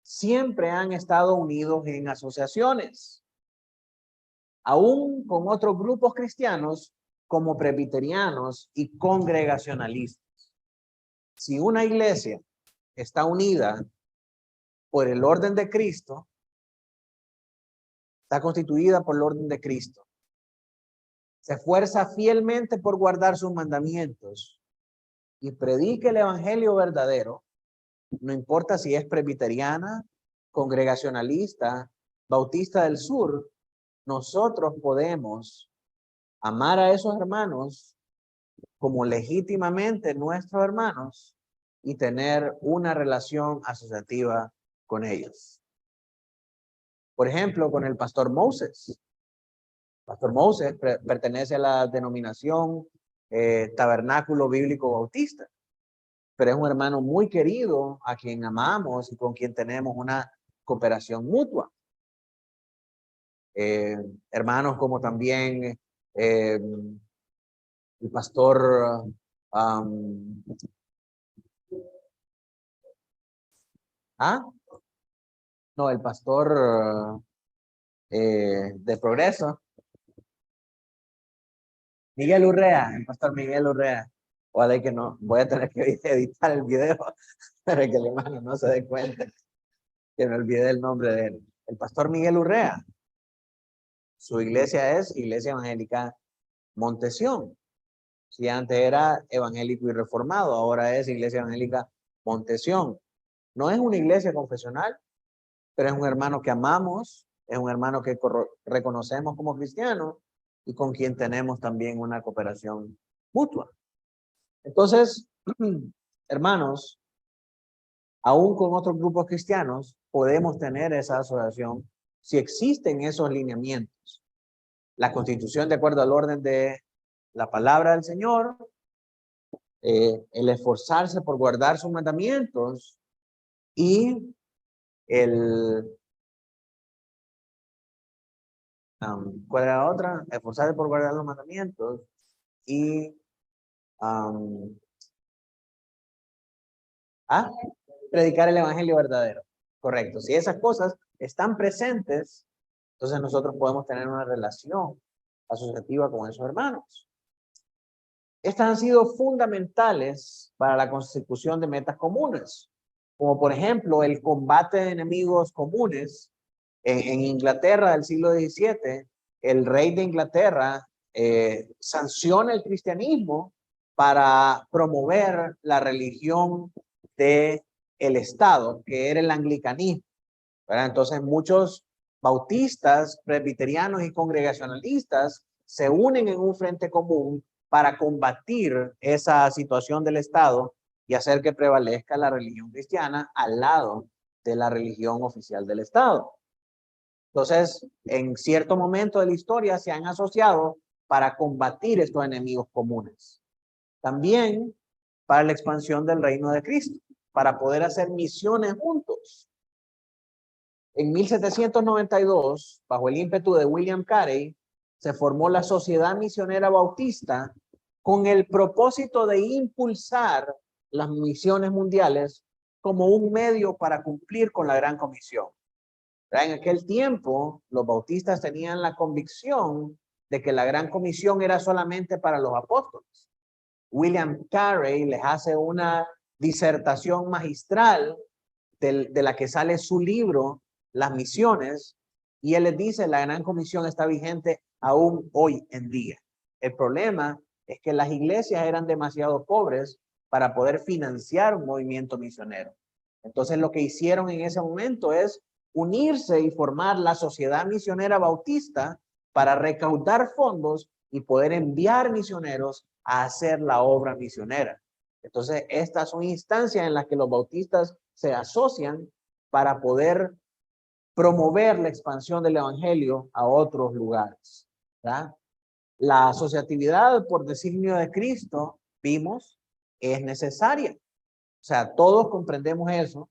siempre han estado unidos en asociaciones, aún con otros grupos cristianos como presbiterianos y congregacionalistas. Si una iglesia está unida por el orden de Cristo, está constituida por el orden de Cristo, se esfuerza fielmente por guardar sus mandamientos y predica el evangelio verdadero, no importa si es presbiteriana, congregacionalista, bautista del sur, nosotros podemos amar a esos hermanos como legítimamente nuestros hermanos y tener una relación asociativa con ellos. Por ejemplo, con el pastor Moses. Pastor Moses pertenece a la denominación Tabernáculo Bíblico Bautista, pero es un hermano muy querido a quien amamos y con quien tenemos una cooperación mutua. Hermanos como también el pastor no, el pastor de Progreso, Miguel Urrea, el pastor Miguel Urrea. Ojalá que no, voy a tener que editar el video para que el hermano no se dé cuenta que me olvidé el nombre de él. El pastor Miguel Urrea. Su iglesia es Iglesia Evangélica Montesión. Si antes era evangélico y reformado, ahora es Iglesia Evangélica Montesión. No es una iglesia confesional, pero es un hermano que amamos, es un hermano que reconocemos como cristiano y con quien tenemos también una cooperación mutua. Entonces, hermanos, aún con otros grupos cristianos, podemos tener esa asociación si existen esos lineamientos. La Constitución de acuerdo al orden de la palabra del Señor, el esforzarse por guardar sus mandamientos y ¿cuál era la otra? Esforzarse por guardar los mandamientos y predicar el evangelio verdadero. Correcto. Si esas cosas están presentes, entonces nosotros podemos tener una relación asociativa con esos hermanos. Estas han sido fundamentales para la consecución de metas comunes, como por ejemplo el combate de enemigos comunes. En Inglaterra del siglo XVII, el rey de Inglaterra sanciona el cristianismo para promover la religión del Estado, que era el anglicanismo, ¿verdad? Entonces muchos bautistas, presbiterianos y congregacionalistas se unen en un frente común para combatir esa situación del Estado y hacer que prevalezca la religión cristiana al lado de la religión oficial del Estado. Entonces, en cierto momento de la historia se han asociado para combatir estos enemigos comunes. También para la expansión del reino de Cristo, para poder hacer misiones juntos. En 1792, bajo el ímpetu de William Carey, se formó la Sociedad Misionera Bautista con el propósito de impulsar las misiones mundiales como un medio para cumplir con la Gran Comisión. En aquel tiempo, los bautistas tenían la convicción de que la Gran Comisión era solamente para los apóstoles. William Carey les hace una disertación magistral de la que sale su libro, Las Misiones, y él les dice, la Gran Comisión está vigente aún hoy en día. El problema es que las iglesias eran demasiado pobres para poder financiar un movimiento misionero. Entonces lo que hicieron en ese momento es unirse y formar la Sociedad Misionera Bautista para recaudar fondos y poder enviar misioneros a hacer la obra misionera. Entonces, estas son instancias en las que los bautistas se asocian para poder promover la expansión del evangelio a otros lugares, ¿verdad? La asociatividad por designio de Cristo, vimos, es necesaria. O sea, todos comprendemos eso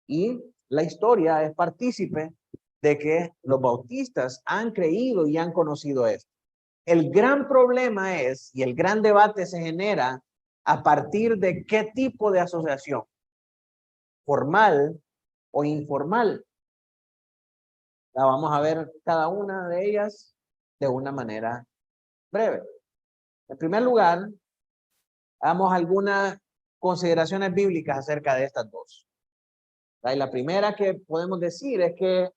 y la historia es partícipe de que los bautistas han creído y han conocido esto. El gran problema es, y el gran debate se genera a partir de qué tipo de asociación, formal o informal. La vamos a ver cada una de ellas de una manera breve. En primer lugar, hagamos algunas consideraciones bíblicas acerca de estas dos. Y la primera que podemos decir es que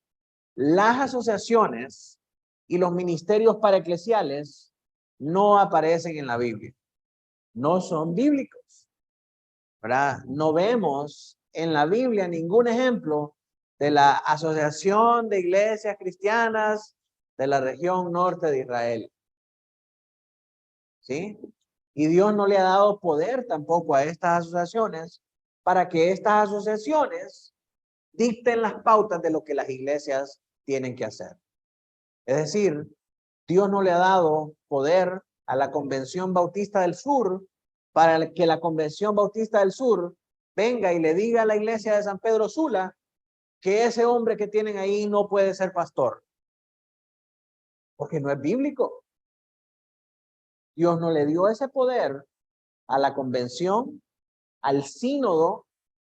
las asociaciones y los ministerios paraeclesiales no aparecen en la Biblia. No son bíblicos, ¿verdad? No vemos en la Biblia ningún ejemplo de la Asociación de Iglesias Cristianas de la región norte de Israel. ¿Sí? Y Dios no le ha dado poder tampoco a estas asociaciones para que estas asociaciones dicten las pautas de lo que las iglesias tienen que hacer. Es decir, Dios no le ha dado poder a la Convención Bautista del Sur para que la Convención Bautista del Sur venga y le diga a la iglesia de San Pedro Sula que ese hombre que tienen ahí no puede ser pastor. Porque no es bíblico. Dios no le dio ese poder a la convención, al sínodo,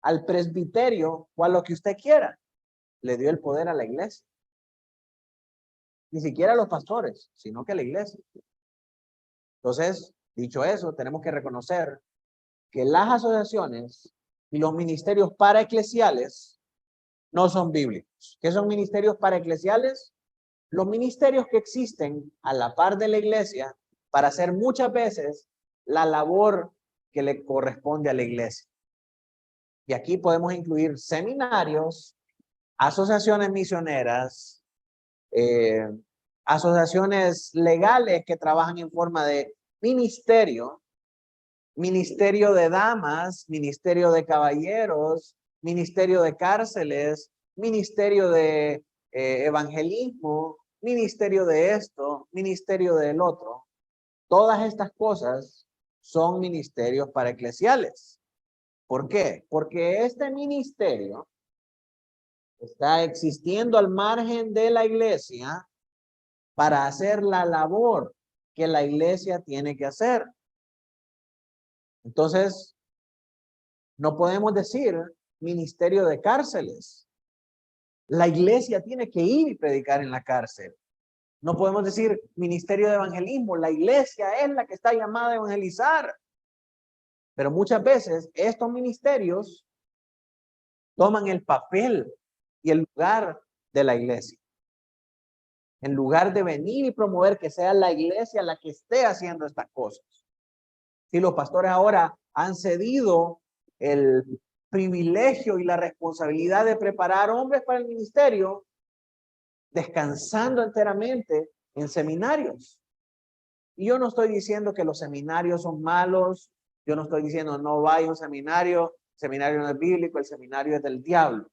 al presbiterio o a lo que usted quiera. Le dio el poder a la iglesia. Ni siquiera a los pastores, sino que a la iglesia. Entonces, dicho eso, tenemos que reconocer que las asociaciones y los ministerios paraeclesiales no son bíblicos. ¿Qué son ministerios paraeclesiales? Los ministerios que existen a la par de la iglesia para hacer muchas veces la labor que le corresponde a la iglesia. Y aquí podemos incluir seminarios, asociaciones misioneras, asociaciones legales que trabajan en forma de ministerio, ministerio de damas, ministerio de caballeros, ministerio de cárceles, ministerio de evangelismo, ministerio de esto, ministerio del otro. Todas estas cosas son ministerios para eclesiales. ¿Por qué? Porque este ministerio está existiendo al margen de la iglesia para hacer la labor que la iglesia tiene que hacer. Entonces, no podemos decir ministerio de cárceles. La iglesia tiene que ir y predicar en la cárcel. No podemos decir ministerio de evangelismo. La iglesia es la que está llamada a evangelizar. Pero muchas veces estos ministerios toman el papel y el lugar de la iglesia. En lugar de venir y promover que sea la iglesia la que esté haciendo estas cosas. Si los pastores ahora han cedido el privilegio y la responsabilidad de preparar hombres para el ministerio, descansando enteramente en seminarios. Y yo no estoy diciendo que los seminarios son malos, yo no estoy diciendo no vaya a un seminario, el seminario no es bíblico, el seminario es del diablo.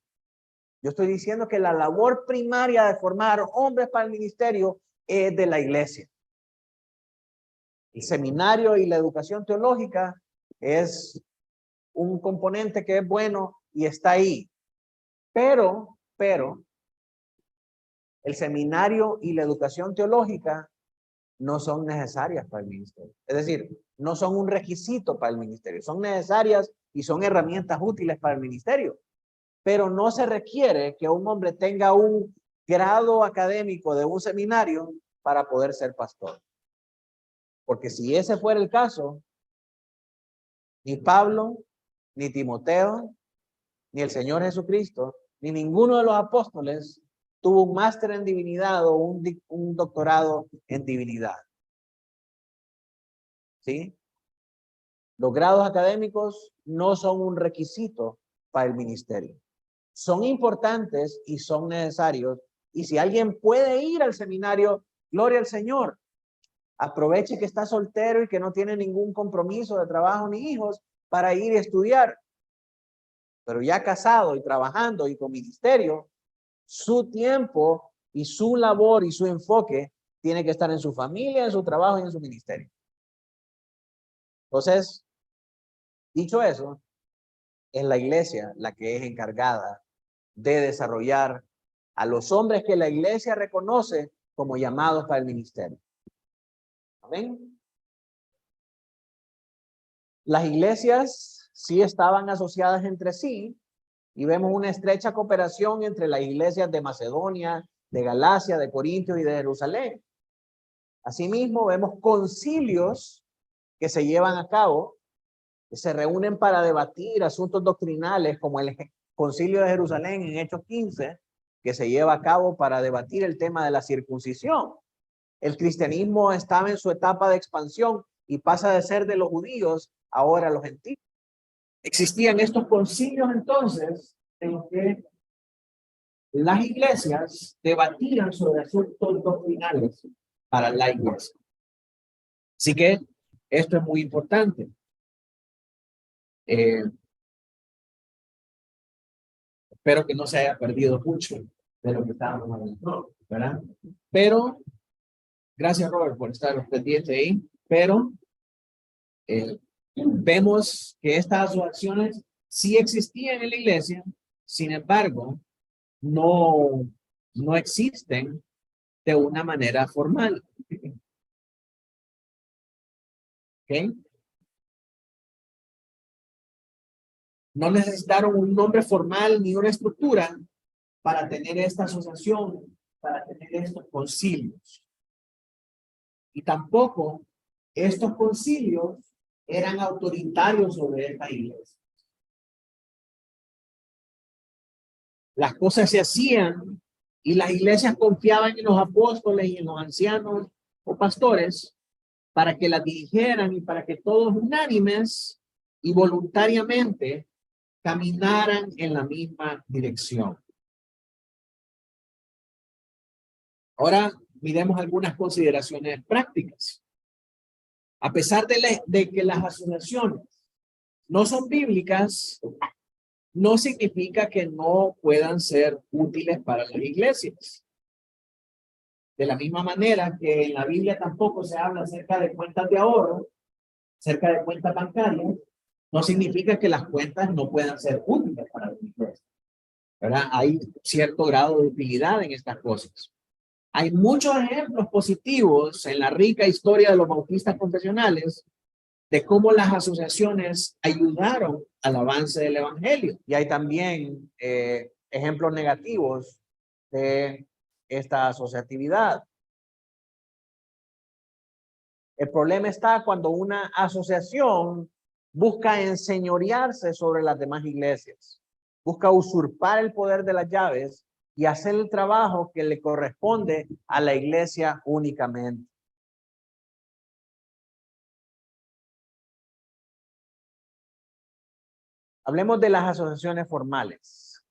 Yo estoy diciendo que la labor primaria de formar hombres para el ministerio es de la iglesia. El seminario y la educación teológica es un componente que es bueno y está ahí. Pero, el seminario y la educación teológica no son necesarias para el ministerio. Es decir, no son un requisito para el ministerio. Son necesarias y son herramientas útiles para el ministerio. Pero no se requiere que un hombre tenga un grado académico de un seminario para poder ser pastor. Porque si ese fuera el caso, ni Pablo, ni Timoteo, ni el Señor Jesucristo, ni ninguno de los apóstoles tuvo un máster en divinidad o un doctorado en divinidad. ¿Sí? Los grados académicos no son un requisito para el ministerio. Son importantes y son necesarios. Y si alguien puede ir al seminario, gloria al Señor. Aproveche que está soltero y que no tiene ningún compromiso de trabajo ni hijos para ir y estudiar. Pero ya casado y trabajando y con ministerio, su tiempo y su labor y su enfoque tiene que estar en su familia, en su trabajo y en su ministerio. Entonces, dicho eso, es la iglesia la que es encargada de desarrollar a los hombres que la iglesia reconoce como llamados para el ministerio. Amén. Las iglesias sí estaban asociadas entre sí y vemos una estrecha cooperación entre las iglesias de Macedonia, de Galacia, de Corintio y de Jerusalén. Asimismo, vemos concilios que se llevan a cabo, que se reúnen para debatir asuntos doctrinales, como el Concilio de Jerusalén en Hechos 15, que se lleva a cabo para debatir el tema de la circuncisión. El cristianismo estaba en su etapa de expansión y pasa de ser de los judíos ahora a los gentiles. Existían estos concilios entonces en los que las iglesias debatían sobre asuntos doctrinales para la iglesia. Así que esto es muy importante. Espero que no se haya perdido mucho de lo que estábamos hablando, ¿verdad? Pero, gracias Robert por estar pendiente ahí, pero vemos que estas asociaciones sí existían en la iglesia, sin embargo, no existen de una manera formal. ¿Ok? No necesitaron un nombre formal ni una estructura para tener esta asociación, para tener estos concilios. Y tampoco estos concilios eran autoritarios sobre esta iglesia. Las cosas se hacían y las iglesias confiaban en los apóstoles y en los ancianos o pastores para que las dirigieran y para que todos unánimes y voluntariamente caminaran en la misma dirección. Ahora miremos algunas consideraciones prácticas. A pesar de que las asociaciones no son bíblicas, no significa que no puedan ser útiles para las iglesias. De la misma manera que en la Biblia tampoco se habla acerca de cuentas de ahorro, acerca de cuentas bancarias, no significa que las cuentas no puedan ser útiles para la iglesia, ¿verdad? Hay cierto grado de utilidad en estas cosas. Hay muchos ejemplos positivos en la rica historia de los bautistas confesionales de cómo las asociaciones ayudaron al avance del evangelio. Y hay también ejemplos negativos de esta asociatividad. El problema está cuando una asociación busca enseñorearse sobre las demás iglesias, busca usurpar el poder de las llaves y hacer el trabajo que le corresponde a la iglesia únicamente. Hablemos de las asociaciones formales.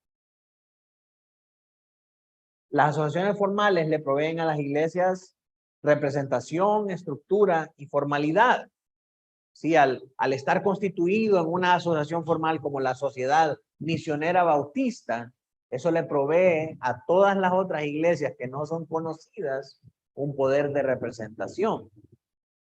Las asociaciones formales le proveen a las iglesias representación, estructura y formalidad. Sí, al estar constituido en una asociación formal como la Sociedad Misionera Bautista, eso le provee a todas las otras iglesias que no son conocidas un poder de representación.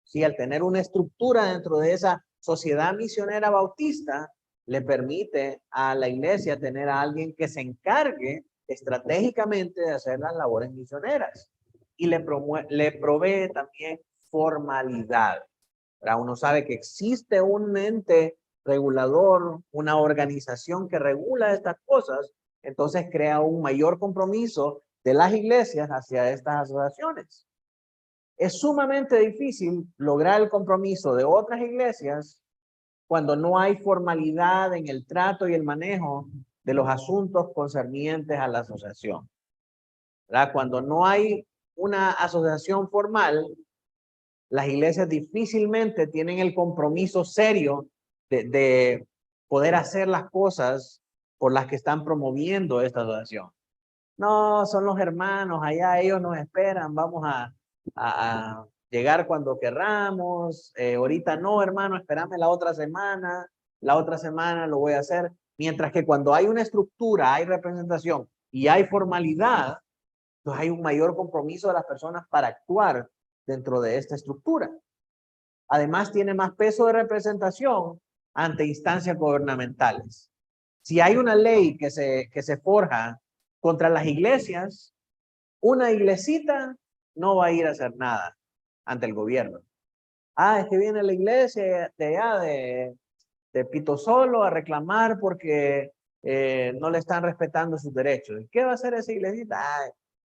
Sí, al tener una estructura dentro de esa Sociedad Misionera Bautista, le permite a la iglesia tener a alguien que se encargue estratégicamente de hacer las labores misioneras y le provee también formalidad. Ahora, uno sabe que existe un ente regulador, una organización que regula estas cosas, entonces crea un mayor compromiso de las iglesias hacia estas asociaciones. Es sumamente difícil lograr el compromiso de otras iglesias cuando no hay formalidad en el trato y el manejo de los asuntos concernientes a la asociación. ¿Verdad? Cuando no hay una asociación formal, las iglesias difícilmente tienen el compromiso serio de poder hacer las cosas por las que están promoviendo esta asociación. No, son los hermanos, allá ellos nos esperan, vamos a llegar cuando querramos, ahorita no, hermano, espérame la otra semana lo voy a hacer. Mientras que cuando hay una estructura, hay representación y hay formalidad, pues hay un mayor compromiso de las personas para actuar dentro de esta estructura. Además, tiene más peso de representación ante instancias gubernamentales. Si hay una ley que se forja contra las iglesias, una iglesita no va a ir a hacer nada ante el gobierno. Es que viene la iglesia de allá de Pito Solo a reclamar porque no le están respetando sus derechos. ¿Y qué va a hacer esa iglesita?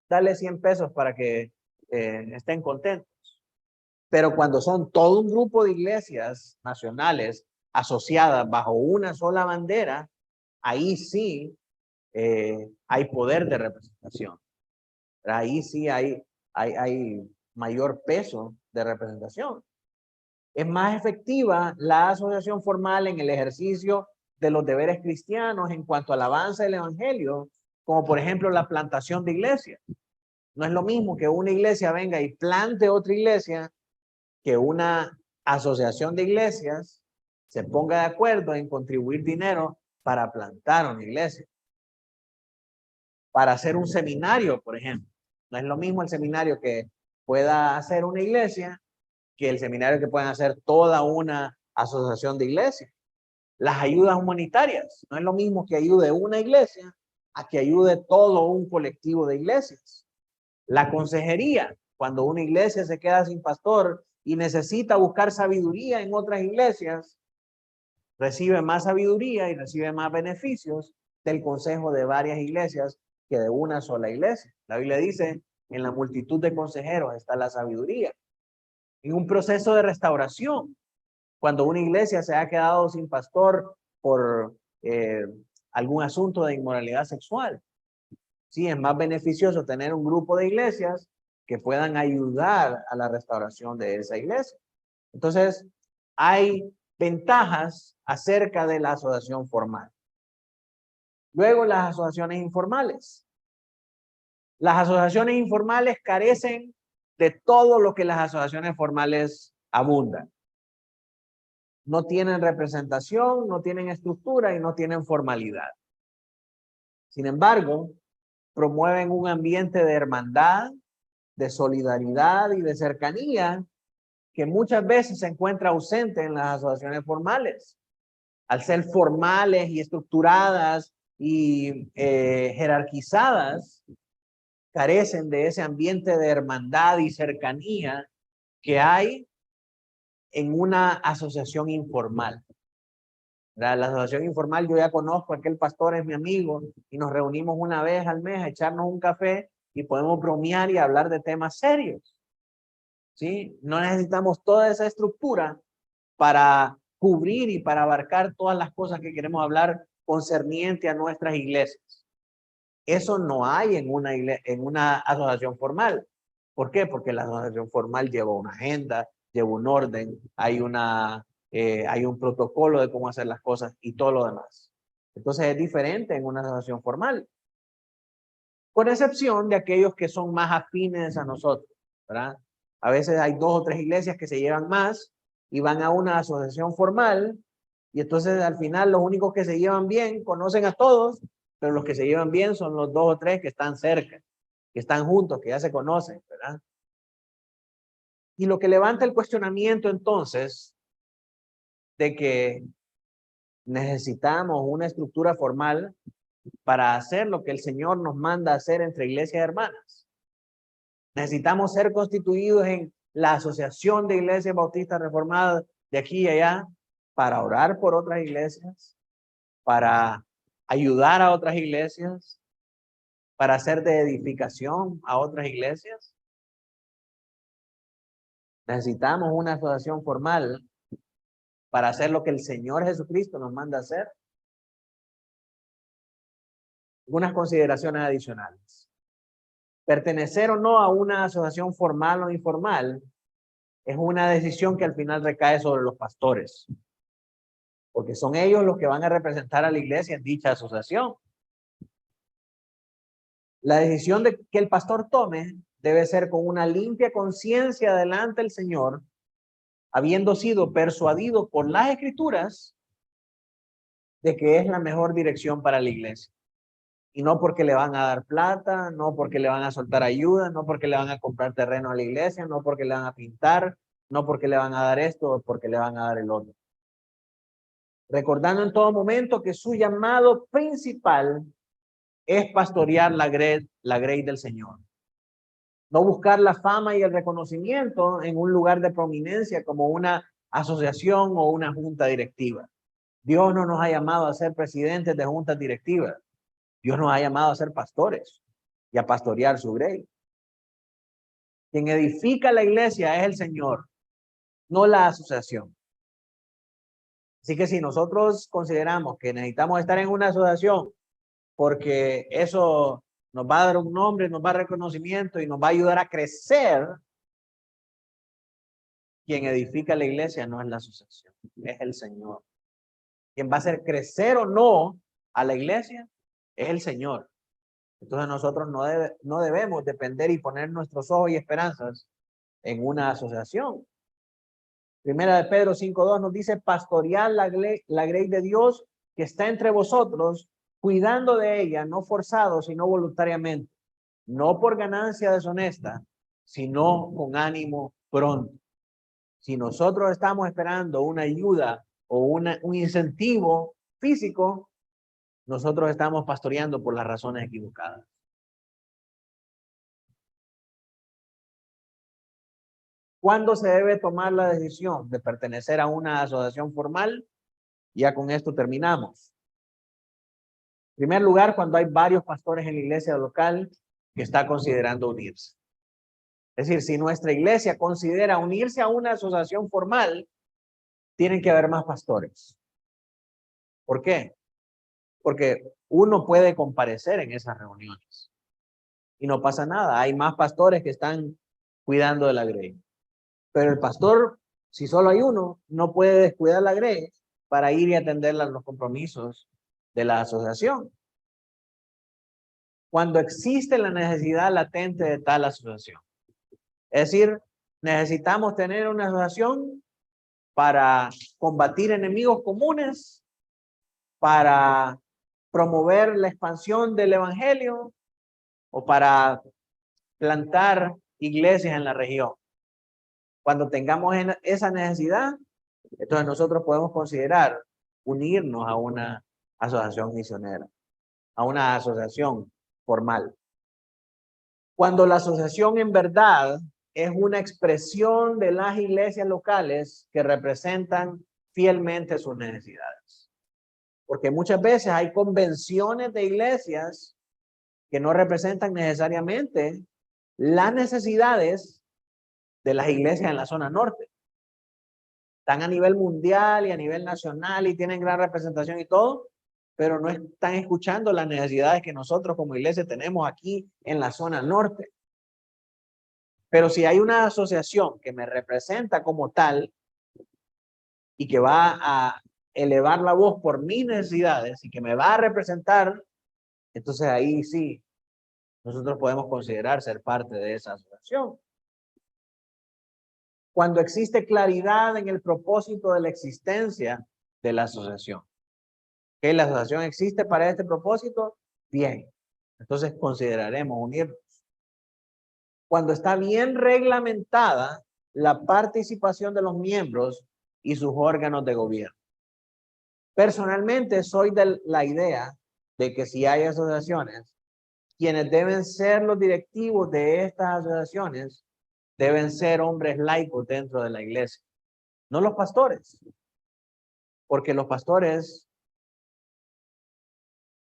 Dale 100 pesos para que estén contentos. Pero cuando son todo un grupo de iglesias nacionales asociadas bajo una sola bandera, ahí sí hay poder de representación. Ahí sí hay mayor peso de representación. Es más efectiva la asociación formal en el ejercicio de los deberes cristianos en cuanto al avance del evangelio, como por ejemplo la plantación de iglesias. No es lo mismo que una iglesia venga y plante otra iglesia que una asociación de iglesias se ponga de acuerdo en contribuir dinero para plantar una iglesia. Para hacer un seminario, por ejemplo. No es lo mismo el seminario que pueda hacer una iglesia que el seminario que pueden hacer toda una asociación de iglesias. Las ayudas humanitarias. No es lo mismo que ayude una iglesia a que ayude todo un colectivo de iglesias. La consejería. Cuando una iglesia se queda sin pastor y necesita buscar sabiduría en otras iglesias, recibe más sabiduría y recibe más beneficios del consejo de varias iglesias que de una sola iglesia. La Biblia dice, en la multitud de consejeros está la sabiduría. En un proceso de restauración, cuando una iglesia se ha quedado sin pastor por algún asunto de inmoralidad sexual, sí, es más beneficioso tener un grupo de iglesias que puedan ayudar a la restauración de esa iglesia. Entonces, hay ventajas acerca de la asociación formal. Luego, las asociaciones informales. Las asociaciones informales carecen de todo lo que las asociaciones formales abundan. no tienen representación, no tienen estructura y no tienen formalidad. Sin embargo, promueven un ambiente de hermandad, de solidaridad y de cercanía que muchas veces se encuentra ausente en las asociaciones formales. Al ser formales y estructuradas y jerarquizadas, carecen de ese ambiente de hermandad y cercanía que hay en una asociación informal. La asociación informal, yo ya conozco, aquel pastor es mi amigo y nos reunimos una vez al mes a echarnos un café y podemos bromear y hablar de temas serios. ¿Sí? No necesitamos toda esa estructura para cubrir y para abarcar todas las cosas que queremos hablar concerniente a nuestras iglesias. Eso no hay en una asociación formal. ¿Por qué? Porque la asociación formal lleva una agenda, lleva un orden, hay un protocolo de cómo hacer las cosas y todo lo demás. Entonces es diferente en una asociación formal. Con excepción de aquellos que son más afines a nosotros, ¿verdad? A veces hay 2 o 3 iglesias que se llevan más y van a una asociación formal y entonces al final los únicos que se llevan bien conocen a todos, pero los que se llevan bien son los 2 o 3 que están cerca, que están juntos, que ya se conocen, ¿verdad? Y lo que levanta el cuestionamiento entonces de que necesitamos una estructura formal para hacer lo que el Señor nos manda hacer entre iglesias hermanas. Necesitamos ser constituidos en la Asociación de Iglesias Bautistas Reformadas de aquí y allá para orar por otras iglesias, para ayudar a otras iglesias, para hacer de edificación a otras iglesias. Necesitamos una asociación formal para hacer lo que el Señor Jesucristo nos manda hacer. Algunas consideraciones adicionales. Pertenecer o no a una asociación formal o informal es una decisión que al final recae sobre los pastores, porque son ellos los que van a representar a la iglesia en dicha asociación. La decisión que el pastor tome debe ser con una limpia conciencia delante del Señor, habiendo sido persuadido por las Escrituras de que es la mejor dirección para la iglesia. Y no porque le van a dar plata, no porque le van a soltar ayuda, no porque le van a comprar terreno a la iglesia, no porque le van a pintar, no porque le van a dar esto o porque le van a dar el otro. Recordando en todo momento que su llamado principal es pastorear la grey del Señor. No buscar la fama y el reconocimiento en un lugar de prominencia como una asociación o una junta directiva. Dios no nos ha llamado a ser presidentes de juntas directivas. Dios nos ha llamado a ser pastores y a pastorear su grey. Quien edifica la iglesia es el Señor, no la asociación. Así que si nosotros consideramos que necesitamos estar en una asociación porque eso nos va a dar un nombre, nos va a dar reconocimiento y nos va a ayudar a crecer, quien edifica la iglesia no es la asociación, es el Señor. Quien va a hacer crecer o no a la iglesia es el Señor. Entonces nosotros no debemos depender y poner nuestros ojos y esperanzas en una asociación. Primera de Pedro 5:2 nos dice: pastorear la grey de Dios que está entre vosotros, cuidando de ella, no forzado, sino voluntariamente, no por ganancia deshonesta, sino con ánimo pronto. Si nosotros estamos esperando una ayuda o un incentivo físico, nosotros estamos pastoreando por las razones equivocadas. ¿Cuándo se debe tomar la decisión de pertenecer a una asociación formal? Ya con esto terminamos. En primer lugar, cuando hay varios pastores en la iglesia local que está considerando unirse. Es decir, si nuestra iglesia considera unirse a una asociación formal, tienen que haber más pastores. ¿Por qué? Porque uno puede comparecer en esas reuniones y no pasa nada. Hay más pastores que están cuidando de la grey. Pero el pastor, si solo hay uno, no puede descuidar la grey para ir y atender los compromisos de la asociación. Cuando existe la necesidad latente de tal asociación. Es decir, necesitamos tener una asociación para combatir enemigos comunes, para promover la expansión del evangelio o para plantar iglesias en la región. Cuando tengamos esa necesidad, entonces nosotros podemos considerar unirnos a una asociación misionera, a una asociación formal. Cuando la asociación en verdad es una expresión de las iglesias locales que representan fielmente sus necesidades. Porque muchas veces hay convenciones de iglesias que no representan necesariamente las necesidades de las iglesias en la zona norte. Están a nivel mundial y a nivel nacional y tienen gran representación y todo, pero no están escuchando las necesidades que nosotros como iglesia tenemos aquí en la zona norte. Pero si hay una asociación que me representa como tal y que va a elevar la voz por mis necesidades y que me va a representar, entonces ahí sí, nosotros podemos considerar ser parte de esa asociación. Cuando existe claridad en el propósito de la existencia de la asociación. ¿Que la asociación existe para este propósito? Bien. Entonces consideraremos unirnos. Cuando está bien reglamentada la participación de los miembros y sus órganos de gobierno. Personalmente soy de la idea de que si hay asociaciones, quienes deben ser los directivos de estas asociaciones deben ser hombres laicos dentro de la iglesia, no los pastores, porque los pastores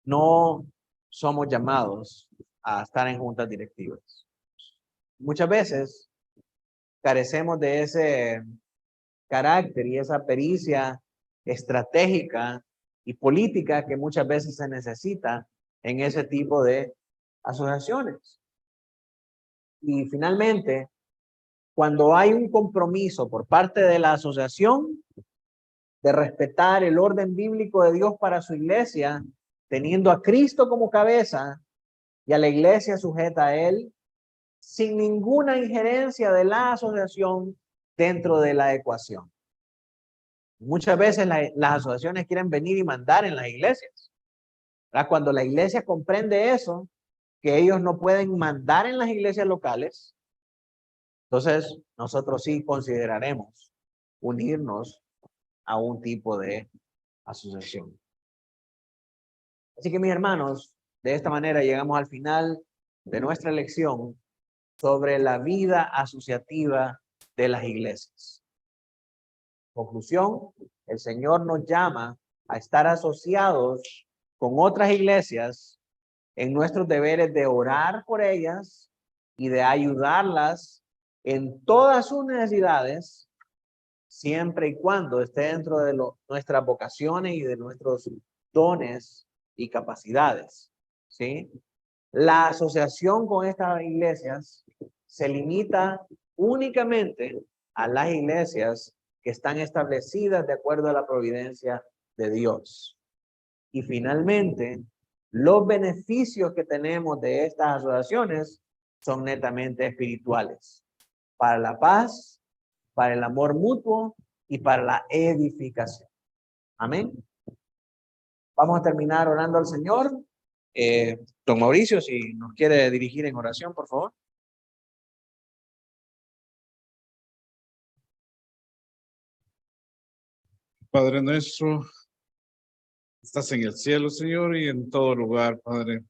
no somos llamados a estar en juntas directivas. Muchas veces carecemos de ese carácter y esa pericia estratégica y política que muchas veces se necesita en ese tipo de asociaciones. Y finalmente, cuando hay un compromiso por parte de la asociación de respetar el orden bíblico de Dios para su iglesia, teniendo a Cristo como cabeza y a la iglesia sujeta a él, sin ninguna injerencia de la asociación dentro de la ecuación. Muchas veces las asociaciones quieren venir y mandar en las iglesias. ¿Verdad? Cuando la iglesia comprende eso, que ellos no pueden mandar en las iglesias locales, entonces nosotros sí consideraremos unirnos a un tipo de asociación. Así que mis hermanos, de esta manera llegamos al final de nuestra lección sobre la vida asociativa de las iglesias. Conclusión, el Señor nos llama a estar asociados con otras iglesias en nuestros deberes de orar por ellas y de ayudarlas en todas sus necesidades, siempre y cuando esté dentro de nuestras vocaciones y de nuestros dones y capacidades, ¿sí? La asociación con estas iglesias se limita únicamente a las iglesias que están establecidas de acuerdo a la providencia de Dios. Y finalmente, los beneficios que tenemos de estas asociaciones son netamente espirituales, para la paz, para el amor mutuo y para la edificación. Amén. Vamos a terminar orando al Señor. Don Mauricio, si nos quiere dirigir en oración, por favor. Padre nuestro, estás en el cielo, Señor, y en todo lugar, Padre.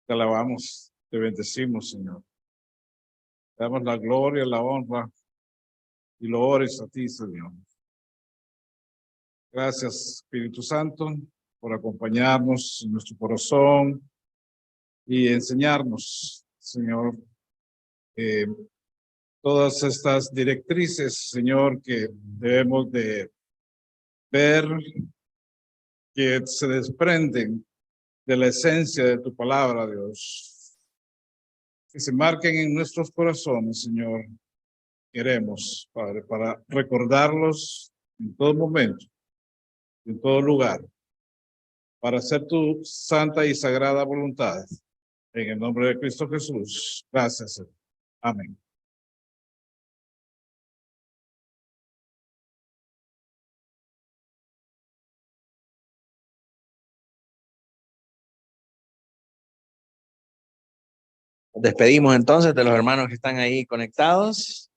Te alabamos, te bendecimos, Señor. Te damos la gloria, la honra y loores a ti, Señor. Gracias, Espíritu Santo, por acompañarnos en nuestro corazón y enseñarnos, Señor, todas estas directrices, Señor, que debemos de ver que se desprenden de la esencia de tu palabra, Dios. Que se marquen en nuestros corazones, Señor. Queremos, Padre, para recordarlos en todo momento, en todo lugar, para hacer tu santa y sagrada voluntad. En el nombre de Cristo Jesús. Gracias, Señor. Amén. Despedimos entonces de los hermanos que están ahí conectados.